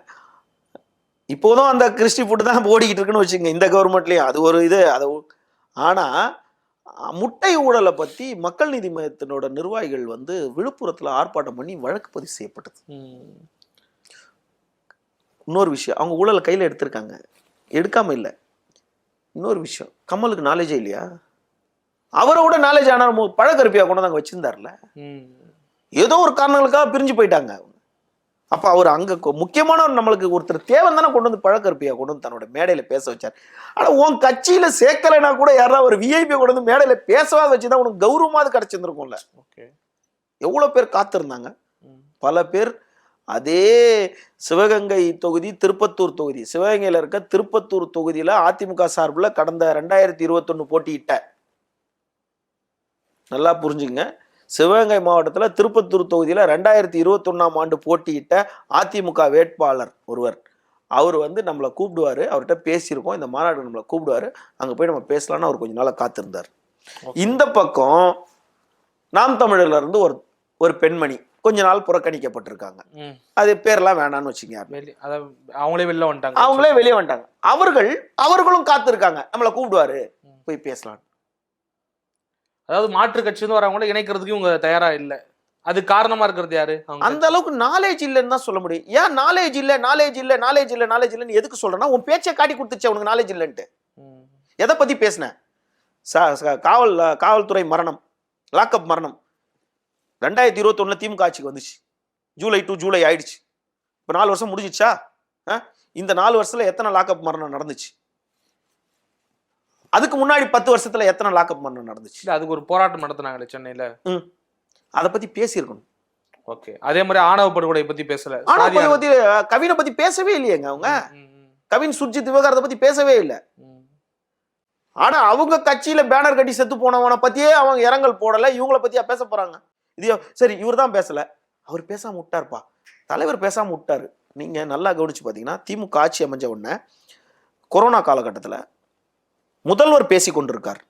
[SPEAKER 4] இப்போதும் அந்த கிறிஸ்டி ஃபுட் தான் ஓடிக்கிட்டு இருக்குன்னு வச்சுங்க இந்த கவர்மெண்ட்லயும். அது ஒரு இது அது. ஆனா முட்டை ஊழலை பத்தி மக்கள் நீதி மையத்தினோட நிர்வாகிகள் வந்து விழுப்புரத்துல ஆர்ப்பாட்டம் பண்ணி வழக்கு பதிவு செய்யப்பட்டது. இன்னொரு விஷயம், அவங்க ஊழலை கையில எடுத்திருக்காங்க, எடுக்காம இல்லை. இன்னொரு விஷயம், கமலுக்கு நாலேஜே இல்லையா? அவரோட நாலேஜ் ஆனா பழக்கருப்பியா கொண்டு வந்து அங்க வச்சிருந்தார்ல. ஏதோ ஒரு காரணங்களுக்காக பிரிஞ்சு போயிட்டாங்க. அப்ப அவர் அங்க முக்கியமான நம்மளுக்கு ஒருத்தர் தேவை தானே கொண்டு வந்து பழக்கருப்பியா கொண்டு வந்து தன்னோட மேடையில பேச வச்சார். ஆனா உன் கட்சியில சேர்க்கலைன்னா கூட யாராவது ஒரு விஐபி கொண்டு வந்து மேடையில பேசவாத வச்சுதான் உனக்கு கௌரவமாவது கிடைச்சிருந்திருக்கும்ல. எவ்வளவு பேர் காத்திருந்தாங்க. பல பேர் அதே சிவகங்கை தொகுதி, திருப்பத்தூர் தொகுதி, சிவகங்கையில இருக்க திருப்பத்தூர் தொகுதியில அதிமுக சார்பில் கடந்த 2021 போட்டியிட்ட, நல்லா புரிஞ்சுங்க, சிவகங்கை மாவட்டத்தில் திருப்பத்தூர் தொகுதியில் 2021ஆம் ஆண்டு போட்டியிட்ட அதிமுக வேட்பாளர் ஒருவர், அவர் வந்து நம்மளை கூப்பிடுவாரு, அவர்கிட்ட பேசியிருக்கோம், இந்த மாநாடு நம்மளை கூப்பிடுவாரு, அங்கே போய் நம்ம பேசலான்னு அவர் கொஞ்ச நாளாக காத்திருந்தார். இந்த பக்கம் நாம் தமிழர்ல இருந்து ஒரு பெண்மணி கொஞ்ச நாள் புறக்கணிக்கப்பட்டிருக்காங்க. அது பேர்லாம் வேணான்னு வச்சுங்க.
[SPEAKER 1] அவங்களே
[SPEAKER 4] வெளியே வந்துட்டாங்க. அவர்களும் காத்திருக்காங்க, நம்மளை கூப்பிடுவாரு போய் பேசலாம்.
[SPEAKER 1] அதாவது மாற்று கட்சி வந்து வரவங்கள இணைக்கிறதுக்கு இவங்க தயாரா இல்ல. அது காரணமா இருக்கிறது யாரு?
[SPEAKER 4] அந்த அளவுக்கு நாலேஜ் இல்லைன்னு தான் சொல்ல முடியும். ஏன் நாலேஜ் இல்லைன்னு எதுக்கு சொல்றேன்னா, உன் பேச்சை காட்டி கொடுத்துச்சு உனக்கு நாலேஜ் இல்லைன்ட்டு. எதை பத்தி பேசின? காவல்துறை மரணம், லாக்அப் மரணம் 2021 திமுக ஆட்சிக்கு வந்துச்சு. ஜூலை டு ஜூலை ஆயிடுச்சு. இப்போ 4 வருஷம் முடிஞ்சிச்சா? இந்த 4 வருஷத்துல எத்தனை லாக்அப் மரணம் நடந்துச்சு? அதுக்கு முன்னாடி 10 வருஷத்துல எத்தனை லாக்அப் மரணம் நடந்துச்சு?
[SPEAKER 1] அதுக்கு ஒரு போராட்டம் நடத்தினாங்களே சென்னையில,
[SPEAKER 4] அதை பத்தி பேசியிருக்கணும்.
[SPEAKER 1] ஓகே. அதே மாதிரி ஆணவ படுகொலை பத்தி பேசல,
[SPEAKER 4] கவினை பத்தி பேசவே இல்லையேங்க. அவங்க கவின் சுர்ஜித் விவகாரத்தை பத்தி பேசவே இல்லை. ஆனா அவங்க கட்சியில பேனர் கட்டி செத்து போனவனை பத்தியே அவங்க இரங்கல் போடல. இவங்களை பத்தியா பேச போறாங்க? இது சரி, இவர் தான் பேசல, அவர் பேசாம விட்டாருப்பா, தலைவர் பேசாம விட்டாரு. நீங்க நல்லா கவனிச்சு பாத்தீங்கன்னா, திமுக ஆட்சி அமைஞ்ச உடனே கொரோனா காலகட்டத்தில் முதல்வர் பேசி கொண்டிருக்காரு.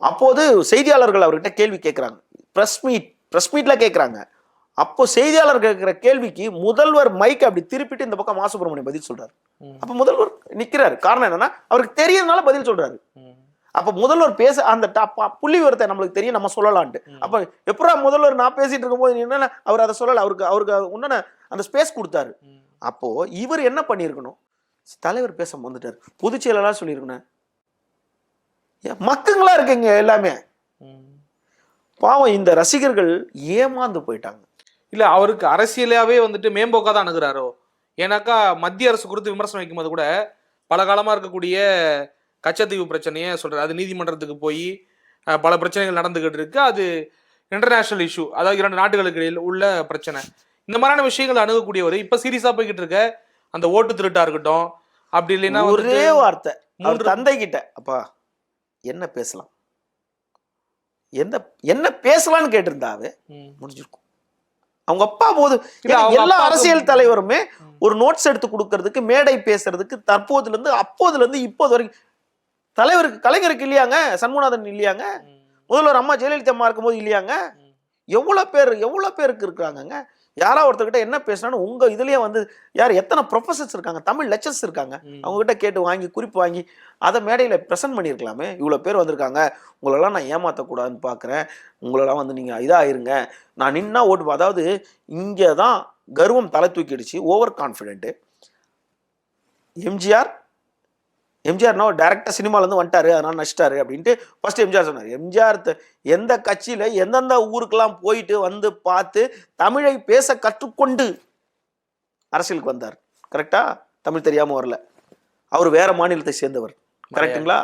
[SPEAKER 4] அப்போது செய்தியாளர்கள் அவர்கிட்ட கேள்வி கேட்கிறாங்க, பிரஸ் மீட்ல கேட்கிறாங்க. அப்போ செய்தியாளர் கேட்கிற கேள்விக்கு முதல்வர் மைக் அப்படி திருப்பிட்டு இந்த பக்கம் மாசுப்பிரமணியம் பதில் சொல்றாரு. அப்ப முதல்வர் நிக்கிறாரு. காரணம் என்னன்னா, அவருக்கு தெரியறதுனால பதில் சொல்றாரு. அப்ப முதல்வர் பேச அந்த புள்ளி விவரத்தை நம்மளுக்கு தெரியும், நம்ம சொல்லலான்ட்டு. அப்ப எப்படா முதல்வர் நான் பேசிட்டு இருக்கும் போது என்ன அவர் அதை சொல்லல, அவருக்கு உன்ன அந்த ஸ்பேஸ் கொடுத்தாரு. அப்போ இவர் என்ன பண்ணிருக்கணும்? தலைவர் பேச வந்துட்டாரு, பொதுச் செயலாளர் சொல்லியிருக்கணும். மக்கங்களா இருக்குங்க எல்லாமே. பாவம் இந்த ரசிகர்கள் ஏமாந்து போயிட்டாங்க.
[SPEAKER 1] இல்ல அவருக்கு அரசியலாவே வந்துட்டு மேம்போக்கா தான் அணுகுறாரோ? ஏன்னாக்கா மத்திய அரசு குறித்து விமர்சனம் வைக்கும்போது கூட பல காலமா இருக்கக்கூடிய கச்சத்தீவு பிரச்சனையை சொல்றாரு. அது நீதிமன்றத்துக்கு போய் பல பிரச்சனைகள் நடந்துகிட்டு இருக்கு. அது இன்டர்நேஷனல் இஷ்யூ, அதாவது 2 நாடுகளுக்கு இடையில் உள்ள பிரச்சனை. இந்த மாதிரியான விஷயங்கள் அணுகக்கூடியவர் இப்ப சீரியஸா போய்கிட்டு இருக்க அந்த ஓட்டு திருட்டா இருக்கட்டும், அப்படி இல்லைன்னா
[SPEAKER 4] ஒரே வார்த்தை அவர் தந்தை கிட்ட, அப்பா என்ன பேசலாம், என்ன பேசலாம்னு கேட்டிருந்தாவே முடிஞ்சிருக்கும். அவங்க அப்பா போது எல்லா அரசியல் தலைவருமே ஒரு நோட்ஸ் எடுத்து கொடுக்கறதுக்கு, மேடை பேசுறதுக்கு தற்போதுல இருந்து அப்போதுல இருந்து இப்போது வரைக்கும் தலைவருக்கு, கலைஞருக்கு இல்லையாங்க, சண்முகநாதன் இல்லையாங்க, முதல்வர் அம்மா ஜெயலலிதா அம்மா இருக்கும்போது இல்லையாங்க, எவ்வளவு பேருக்கு இருக்காங்க. யாராவது ஒருத்தர்கிட்ட என்ன பேசினாலும் உங்க இதுலயே வந்து யார் எத்தனை ப்ரொஃபசர்ஸ் இருக்காங்க, தமிழ் லெக்சர்ஸ் இருக்காங்க, அவங்க கிட்ட கேட்டு வாங்கி குறிப்பு வாங்கி அதை மேடையில ப்ரெசென்ட் பண்ணியிருக்கலாமே. இவ்வளவு பேர் வந்திருக்காங்க, உங்களெல்லாம் நான் ஏமாத்தக்கூடாதுன்னு பார்க்குறேன், உங்களெல்லாம் வந்து நீங்க இதாயிருங்க, நான் நின்னா ஓட்டு. அதாவது இங்கதான் கர்வம் தலை தூக்கிடுச்சு, ஓவர் கான்ஃபிடென்ட். எம்ஜிஆர்னா டைரக்டா சினிமால இருந்து வந்துட்டாரு, அதனால நடிச்சிட்டாரு அப்படின்ட்டு ஃபர்ஸ்ட் எம்ஜிஆர் சொன்னார். எம்ஜிஆர் எந்த கட்சியில எந்தெந்த ஊருக்கெல்லாம் போயிட்டு வந்து பார்த்து தமிழை பேச கற்றுக்கொண்டு அரசியலுக்கு வந்தார். கரெக்டா? தமிழ் தெரியாம வரல. அவர் வேற மாநிலத்தை சேர்ந்தவர். கரெக்டுங்களா?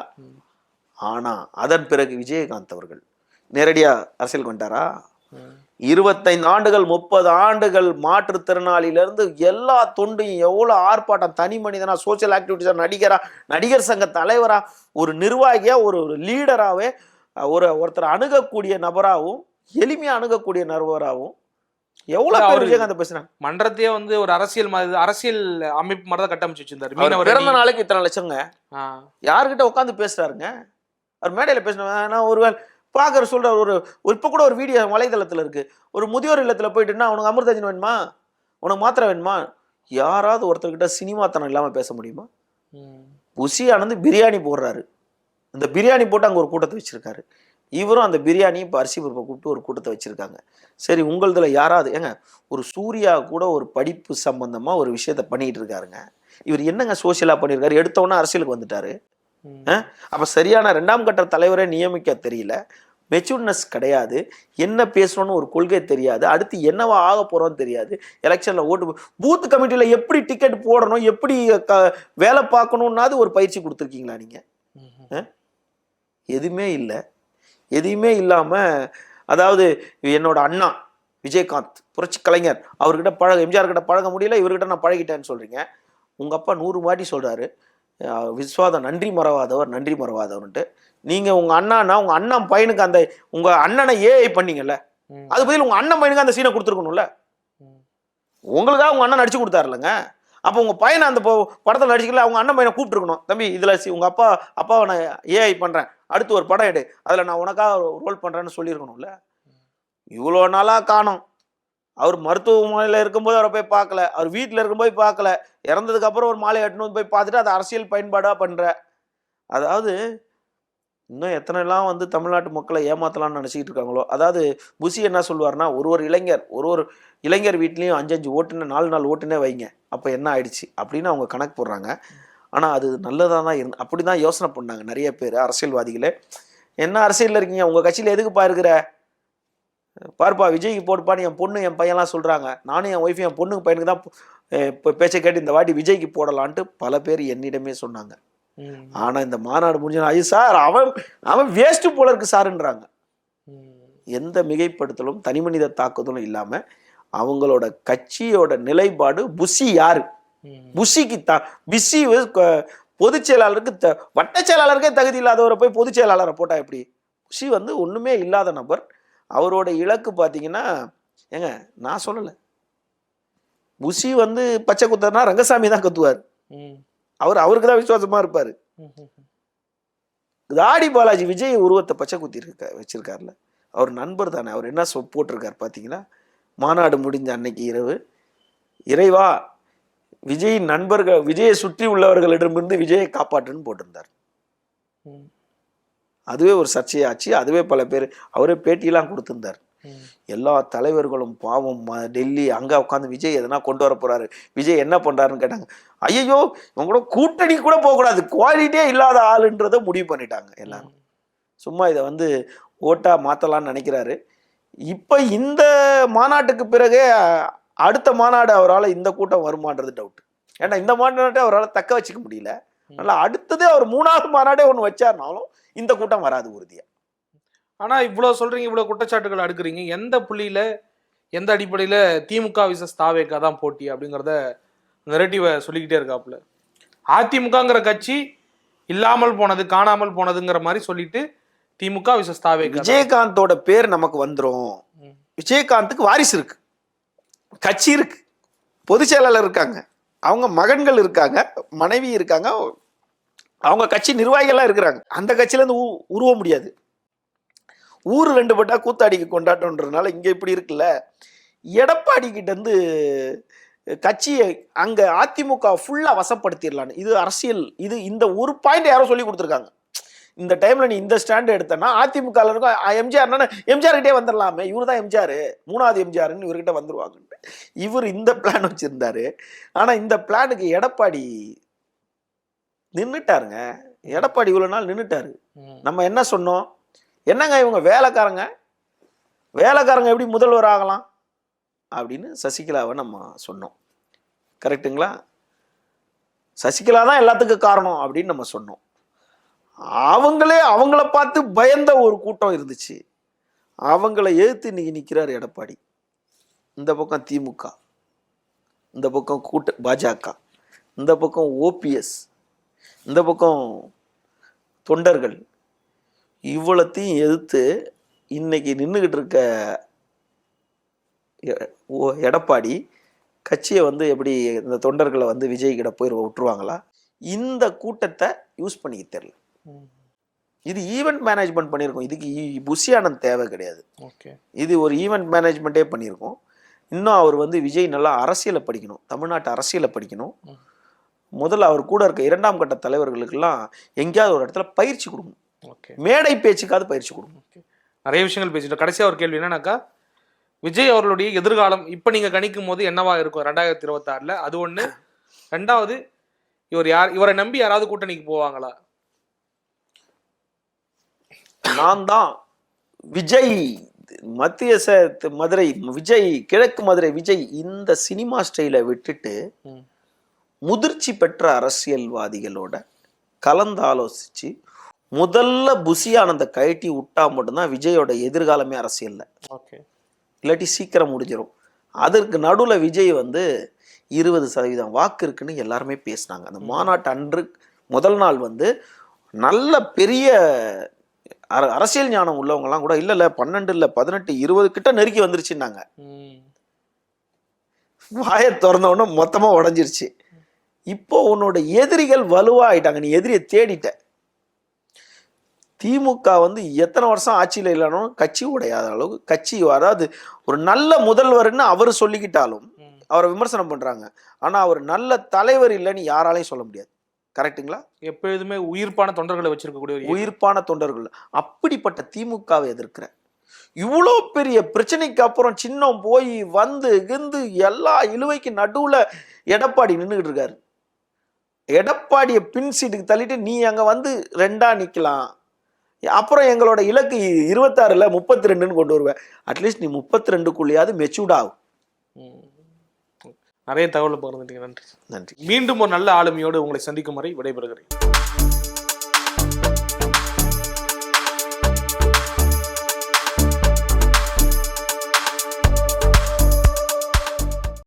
[SPEAKER 4] ஆனா அதன் பிறகு விஜயகாந்த் அவர்கள் நேரடியா அரசியலுக்கு வந்துட்டாரா? 25 ஆண்டுகள் 30 ஆண்டுகள் மாற்றுத்திறனாளியிலிருந்து எல்லா தொண்டையும் எவ்வளவு ஆர்ப்பாட்டம், தனி மனிதனா, சோசியல் ஆக்டிவிட்டிஸா, நடிகரா, நடிகர் சங்க தலைவரா, ஒரு நிர்வாகியா, ஒரு லீடராவே, ஒருத்தர் அணுகக்கூடிய நபராகவும், எளிமையா அணுகக்கூடிய நபராகவும் எவ்வளவு பேர் விஜயகாந்த் பேசுறாங்க.
[SPEAKER 1] மன்றத்தையே வந்து ஒரு அரசியல் அமைப்பு மாதிரி தான் கட்டமைச்சு வச்சிருந்தாரு.
[SPEAKER 4] பிறந்த நாளைக்கு இத்தனை லட்சங்க. யாருக்கிட்ட உட்காந்து பேசுறாருங்க? அவர் மேடையில பேசினா ஒருவேளை பார்க்குற சொல்ற ஒரு இப்போ கூட ஒரு வீடியோ வலைதளத்தில் இருக்கு. ஒரு முதியோர் இல்லத்தில் போயிட்டுன்னா உனக்கு அமிர்தஜன் வேணுமா, உனக்கு மாத்திரை வேணுமா, யாராவது ஒருத்தர்கிட்ட சினிமாத்தனம் இல்லாமல் பேச முடியுமா? புசி ஆனந்து பிரியாணி போடுறாரு, அந்த பிரியாணி போட்டு அங்கே ஒரு கூட்டத்தை வச்சிருக்காரு. இவரும் அந்த பிரியாணி இப்போ அரிசி பருப்பை கூப்பிட்டு ஒரு கூட்டத்தை வச்சிருக்காங்க. சரி, உங்களதுல யாராவது ஏங்க ஒரு சூர்யா கூட ஒரு படிப்பு சம்பந்தமா ஒரு விஷயத்த பண்ணிட்டு இருக்காருங்க. இவர் என்னங்க சோசியலா பண்ணியிருக்காரு? எடுத்தோன்னா அரசியலுக்கு வந்துட்டாரு. அப்ப சரியான 2ஆம் கட்ட தலைவரை நியமிக்க தெரியல, மெச்சூர்னஸ் கிடையாது, என்ன பேசணும்னு ஒரு கொள்கை தெரியாது, அடுத்து என்னவா ஆக போறோம்னு தெரியாது, எலெக்ஷன்ல ஓட்டு பூத் கமிட்டியில எப்படி டிக்கெட் போடணும், எப்படி வேலை பார்க்கணும்னாது ஒரு பயிற்சி கொடுத்துருக்கீங்களா நீங்க? எதுவுமே இல்லை. எதுவுமே இல்லாம, அதாவது என்னோட அண்ணா விஜயகாந்த் புரட்சி கலைஞர் அவர்கிட்ட எம்ஜிஆர் கிட்ட பழக முடியல, இவர்கிட்ட நான் பழகிட்டேன்னு சொல்றீங்க. உங்க அப்பா 100 வாட்டி சொல்றாரு விஸ்வாதம் நன்றி மறவாதவர்ன்ட்டு. நீங்க உங்க அண்ணானா உங்க அண்ணன் பையனுக்கு அந்த உங்க அண்ணனை ஏஐ பண்ணீங்கல்ல, அது பதில் உங்க அண்ணன் பையனுக்கு அந்த சீனை கொடுத்துருக்கணும்ல. உங்களுக்காக உங்க அண்ணன் நடிச்சு கொடுத்தாருலங்க. அப்ப உங்க பையனை அந்த படத்தில் நடிச்சுக்கல, அவங்க அண்ணன் பையனை கூப்பிட்டு இருக்கணும். தம்பி, இதுல உங்க அப்பாவை நான் ஏஐ பண்றேன், அடுத்து ஒரு படம் எடு, அதுல நான் உனக்காக ரோல் பண்றேன்னு சொல்லியிருக்கணும்ல. இவ்வளோ நாளா காணோம். அவர் மருத்துவமனையில் இருக்கும்போது அவரை போய் பார்க்கல, அவர் வீட்டில் இருக்கும்போது பார்க்கல, இறந்ததுக்கு அப்புறம் ஒரு மாலை எட்டணும் போய் பார்த்துட்டு அதை அரசியல் பயன்பாடாக பண்ற. அதாவது இன்னும் எத்தனைலாம் வந்து தமிழ்நாட்டு மக்களை ஏமாத்தலாம்னு நினச்சிக்கிட்டு இருக்காங்களோ. அதாவது புசி என்ன சொல்லுவார்னா, ஒரு இளைஞர் வீட்லேயும் 5 ஓட்டுன்னு 4 ஓட்டுனே வைங்க, அப்போ என்ன ஆயிடுச்சு அப்படின்னு அவங்க கணக்கு போடுறாங்க. ஆனால் அது நல்லதாக தான் அப்படி தான் யோசனை பண்ணாங்க நிறைய பேர் அரசியல்வாதிகளே. என்ன அரசியலில் இருக்கீங்க, உங்கள் கட்சியில் எதுக்குப்பா இருக்கிற, பார்ப்பா விஜய்க்கு போட்டுப்பான்னு என் பொண்ணு என் பையன்லாம் சொல்கிறாங்க, நானும் என் ஒய்ஃபு என் பொண்ணுக்கு பையனுக்கு தான் இப்போ பேச்சை கேட்டு இந்த வாட்டி விஜய்க்கு போடலான்ட்டு பல பேர் என்னிடமே சொன்னாங்க. ஆனால் இந்த மாநாடு முடிஞ்சா, ஐயோ சார் அவன் வேஸ்ட்டு போல இருக்கு சாருன்றாங்க. எந்த மிகைப்படுத்தலும் தனிமனித தாக்குதலும் இல்லாமல் அவங்களோட கட்சியோட நிலைப்பாடு, புசி யாரு, புசிக்கு பிசி பொதுச் செயலாளருக்கு வட்ட செயலாளருக்கே தகுதி இல்லாதவரை போய் பொதுச் செயலாளரை போட்டா எப்படி? புசி வந்து ஒன்றுமே இல்லாத நபர். அவரோட இலக்கு பார்த்தீங்கன்னா, ஏங்க நான் சொல்லலை, புசி வந்து பச்சை குத்தர்னா ரங்கசாமி தான் கத்துவார். அவருக்கு தான் விசுவாசமா இருப்பாரு. தாடி பாலாஜி விஜய் உருவத்தை பச்சை குத்தி வச்சிருக்காருல, அவர் நண்பர் தானே. அவர் என்ன போட்டிருக்காரு பார்த்தீங்கன்னா, மாநாடு முடிஞ்ச அன்னைக்கு இரவு, இறைவா விஜயின் நண்பர்கள், விஜயை சுற்றி உள்ளவர்களிடமிருந்து விஜயை காப்பாற்றுன்னு போட்டிருந்தார். அதுவே ஒரு சர்ச்சையாச்சு. அதுவே பல பேர், அவரே பேட்டியெல்லாம் கொடுத்திருந்தார். எல்லா தலைவர்களும் பாவம் டெல்லி அங்க உட்காந்து விஜய் எதனா கொண்டு வர போறாரு, விஜய் என்ன பண்றாருன்னு கேட்டாங்க. ஐயோ, இவங்க கூட கூட்டணி கூட போகக்கூடாது, குவாலிட்டியே இல்லாத ஆளுன்றதை முடிவு பண்ணிட்டாங்க எல்லாரும். சும்மா இதை வந்து ஓட்டா மாத்தலாம்னு நினைக்கிறாரு. இப்போ இந்த மாநாட்டுக்கு பிறகு அடுத்த மாநாடு அவரால் இந்த கூட்டம் வருமானது டவுட். ஏன்னா இந்த மாநாட்டை அவரால் தக்க வச்சுக்க முடியல. அதனால அடுத்ததே அவர் 3வது மாநாடே ஒன்று வச்சாருனாலும் இந்த கூட்டம் வராது உறுதியா.
[SPEAKER 1] ஆனா இவ்வளவு சொல்றீங்க, இவ்வளவு குற்றச்சாட்டுகள் அடுக்குறீங்க, எந்த புள்ளியில எந்த அடிப்படையில திமுக விசஸ் தாவேகா தான் போட்டி அப்படிங்கிறத நெரேட்டிவை சொல்லிக்கிட்டே இருக்காப்புல. அதிமுகங்கிற கட்சி இல்லாமல் போனது, காணாமல் போனதுங்கிற மாதிரி சொல்லிட்டு திமுக விசஸ் தாவேகா.
[SPEAKER 4] விஜயகாந்தோட பேர் நமக்கு வந்துடும். விஜயகாந்துக்கு வாரிசு இருக்கு, கட்சி இருக்கு, பொதுச் செயலாளர் இருக்காங்க, அவங்க மகன்கள் இருக்காங்க, மனைவி இருக்காங்க, அவங்க கட்சி நிர்வாகிகள்லாம் இருக்கிறாங்க. அந்த கட்சியில இருந்து உருவ முடியாது. ஊர் 2 பட்டா கூத்தாடிக்கு கொண்டாட்டம்ன்றதுனால இங்க இப்படி இருக்குல்ல. எடப்பாடி கிட்ட இருந்து கட்சியை அங்க அதிமுக ஃபுல்லா வசப்படுத்திடலான்னு இது அரசியல். இது இந்த ஒரு பாயிண்ட் யாரோ சொல்லி கொடுத்துருக்காங்க. இந்த டைம்ல நீ இந்த ஸ்டாண்ட் எடுத்தனா அதிமுக இருக்கும் எம்ஜிஆர் எம்ஜிஆர் கிட்டே வந்துடலாமே, இவரு தான் எம்ஜிஆர், 3வது எம்ஜிஆர்னு இவர்கிட்ட வந்துருவாங்க. இவர் இந்த பிளான் வச்சிருந்தாரு. ஆனா இந்த பிளானுக்கு எடப்பாடி நின்னுட்டாருங்க. எடப்பாடி இவ்வளவு நாள் நின்னுட்டாரு. நம்ம என்ன சொன்னோம், என்னங்க இவங்க வேலைக்காரங்க எப்படி முதல்வர் ஆகலாம் அப்படின்னு சசிகலாவை நம்ம சொன்னோம். கரெக்டுங்களா? சசிகலா தான் எல்லாத்துக்கும் காரணம் அப்படின்னு நம்ம சொன்னோம். அவங்கள பார்த்து பயந்த ஒரு கூட்டம் இருந்துச்சு. அவங்கள எதிர்த்து இன்னைக்கு நிற்கிறார் எடப்பாடி. இந்த பக்கம் திமுக, இந்த பக்கம் பாஜக, இந்த பக்கம் ஓபிஎஸ், இந்த பக்கம் தொண்டர்கள், இவ்வளத்தையும் எதிர்த்து இன்னைக்கு நின்றுகிட்டு இருக்க எடப்பாடி கட்சியை எப்படி இந்த தொண்டர்களை விஜய் கிட்ட போய் விட்டுருவாங்களா? இந்த கூட்டத்தை யூஸ் பண்ணிக்க தெரியல. இது ஈவெண்ட் மேனேஜ்மெண்ட் பண்ணியிருக்கோம். இதுக்கு புஷி ஆனந்த் தேவை கிடையாது. இது ஒரு ஈவெண்ட் மேனேஜ்மெண்ட்டே பண்ணியிருக்கோம். இன்னும் அவர் விஜய் நல்லா அரசியலை படிக்கணும், தமிழ்நாட்டு அரசியலை படிக்கணும். முதல்ல அவர் கூட இருக்க 2ஆம் கட்ட தலைவர்களுக்கெல்லாம் எங்கேயாவது ஒரு இடத்துல பயிற்சி கொடுக்கணும். மேடை பேச்சுக்காவது பயிற்சி கொடுக்கணும்.
[SPEAKER 1] நிறைய விஷயங்கள் பேசிட்டோம். கடைசியாக ஒரு கேள்வி என்னன்னாக்கா, விஜய் அவர்களுடைய எதிர்காலம் இப்போ நீங்கள் கணிக்கும் போது என்னவா இருக்கும் 2026? அது ஒன்று. 2வது, இவரை நம்பி யாராவது கூட்டணிக்கு போவாங்களா?
[SPEAKER 4] நான் தான் விஜய் மத்திய மதுரை விஜய், கிழக்கு மதுரை விஜய், இந்த சினிமா ஸ்டைலை விட்டுட்டு முதிர்ச்சி பெற்ற அரசியல்வாதிகளோட கலந்து ஆலோசிச்சு முதல்ல புஷி ஆனந்த கழட்டி விட்டா மட்டும்தான் விஜயோட எதிர்காலமே அரசியல்ல. இல்லாட்டி சீக்கிரம் முடிஞ்சிடும். அதற்கு நடுவில் விஜய் 20% வாக்கு இருக்குன்னு எல்லாருமே பேசினாங்க. அந்த மாநாட்டு அன்று முதல் நாள் நல்ல பெரிய அரசியல் ஞானம் உள்ளவங்கலாம் கூட இல்ல 12 இல்ல 18 20 கிட்ட நெருக்கி வந்துருச்சுன்னாங்க. வாயை திறந்த உடனே மொத்தமா உடஞ்சிருச்சு. இப்போ உன்னோட எதிரிகள் வலுவாயிட்டாங்க. நீ எதிரியை தேடிட்ட. திமுக எத்தனை வருஷம் ஆட்சியில் இல்லைனாலும் கட்சி உடையாத அளவுக்கு கட்சி, அதாவது ஒரு நல்ல முதல்வர்னு அவர் சொல்லிக்கிட்டாலும் அவரை விமர்சனம் பண்றாங்க. ஆனா அவர் நல்ல தலைவர் இல்லைன்னு யாராலையும் சொல்ல முடியாது. கரெக்டுங்களா?
[SPEAKER 1] எப்பொழுதுமே உயிர்ப்பான தொண்டர்களை வச்சிருக்கக்கூடிய
[SPEAKER 4] உயிர்ப்பான தொண்டர்கள். அப்படிப்பட்ட திமுகவை எதிர்க்கிற இவ்வளோ பெரிய பிரச்சனைக்கு அப்புறம் சின்னம் போய் எல்லா இழுவைக்கு நடுவுல எடப்பாடி நின்றுகிட்டு இருக்காரு. எடப்பாடியை பின் சீட்டுக்கு தள்ளிட்டு நீ அங்க 2ஆ நிக்கலாம். அப்புறம் எங்களோட இலக்கு 26 32ன்னு கொண்டு வருவேன். அட்லீஸ்ட் நீ 32க்குள்ளேயாவது மெச்சூர்ட் ஆகும்.
[SPEAKER 1] நிறைய தகவல் பகிர்ந்துட்டீங்க. நன்றி. மீண்டும் ஒரு நல்ல ஆளுமையோடு உங்களை சந்திக்கும் வரை விடைபெறுகிறேன்.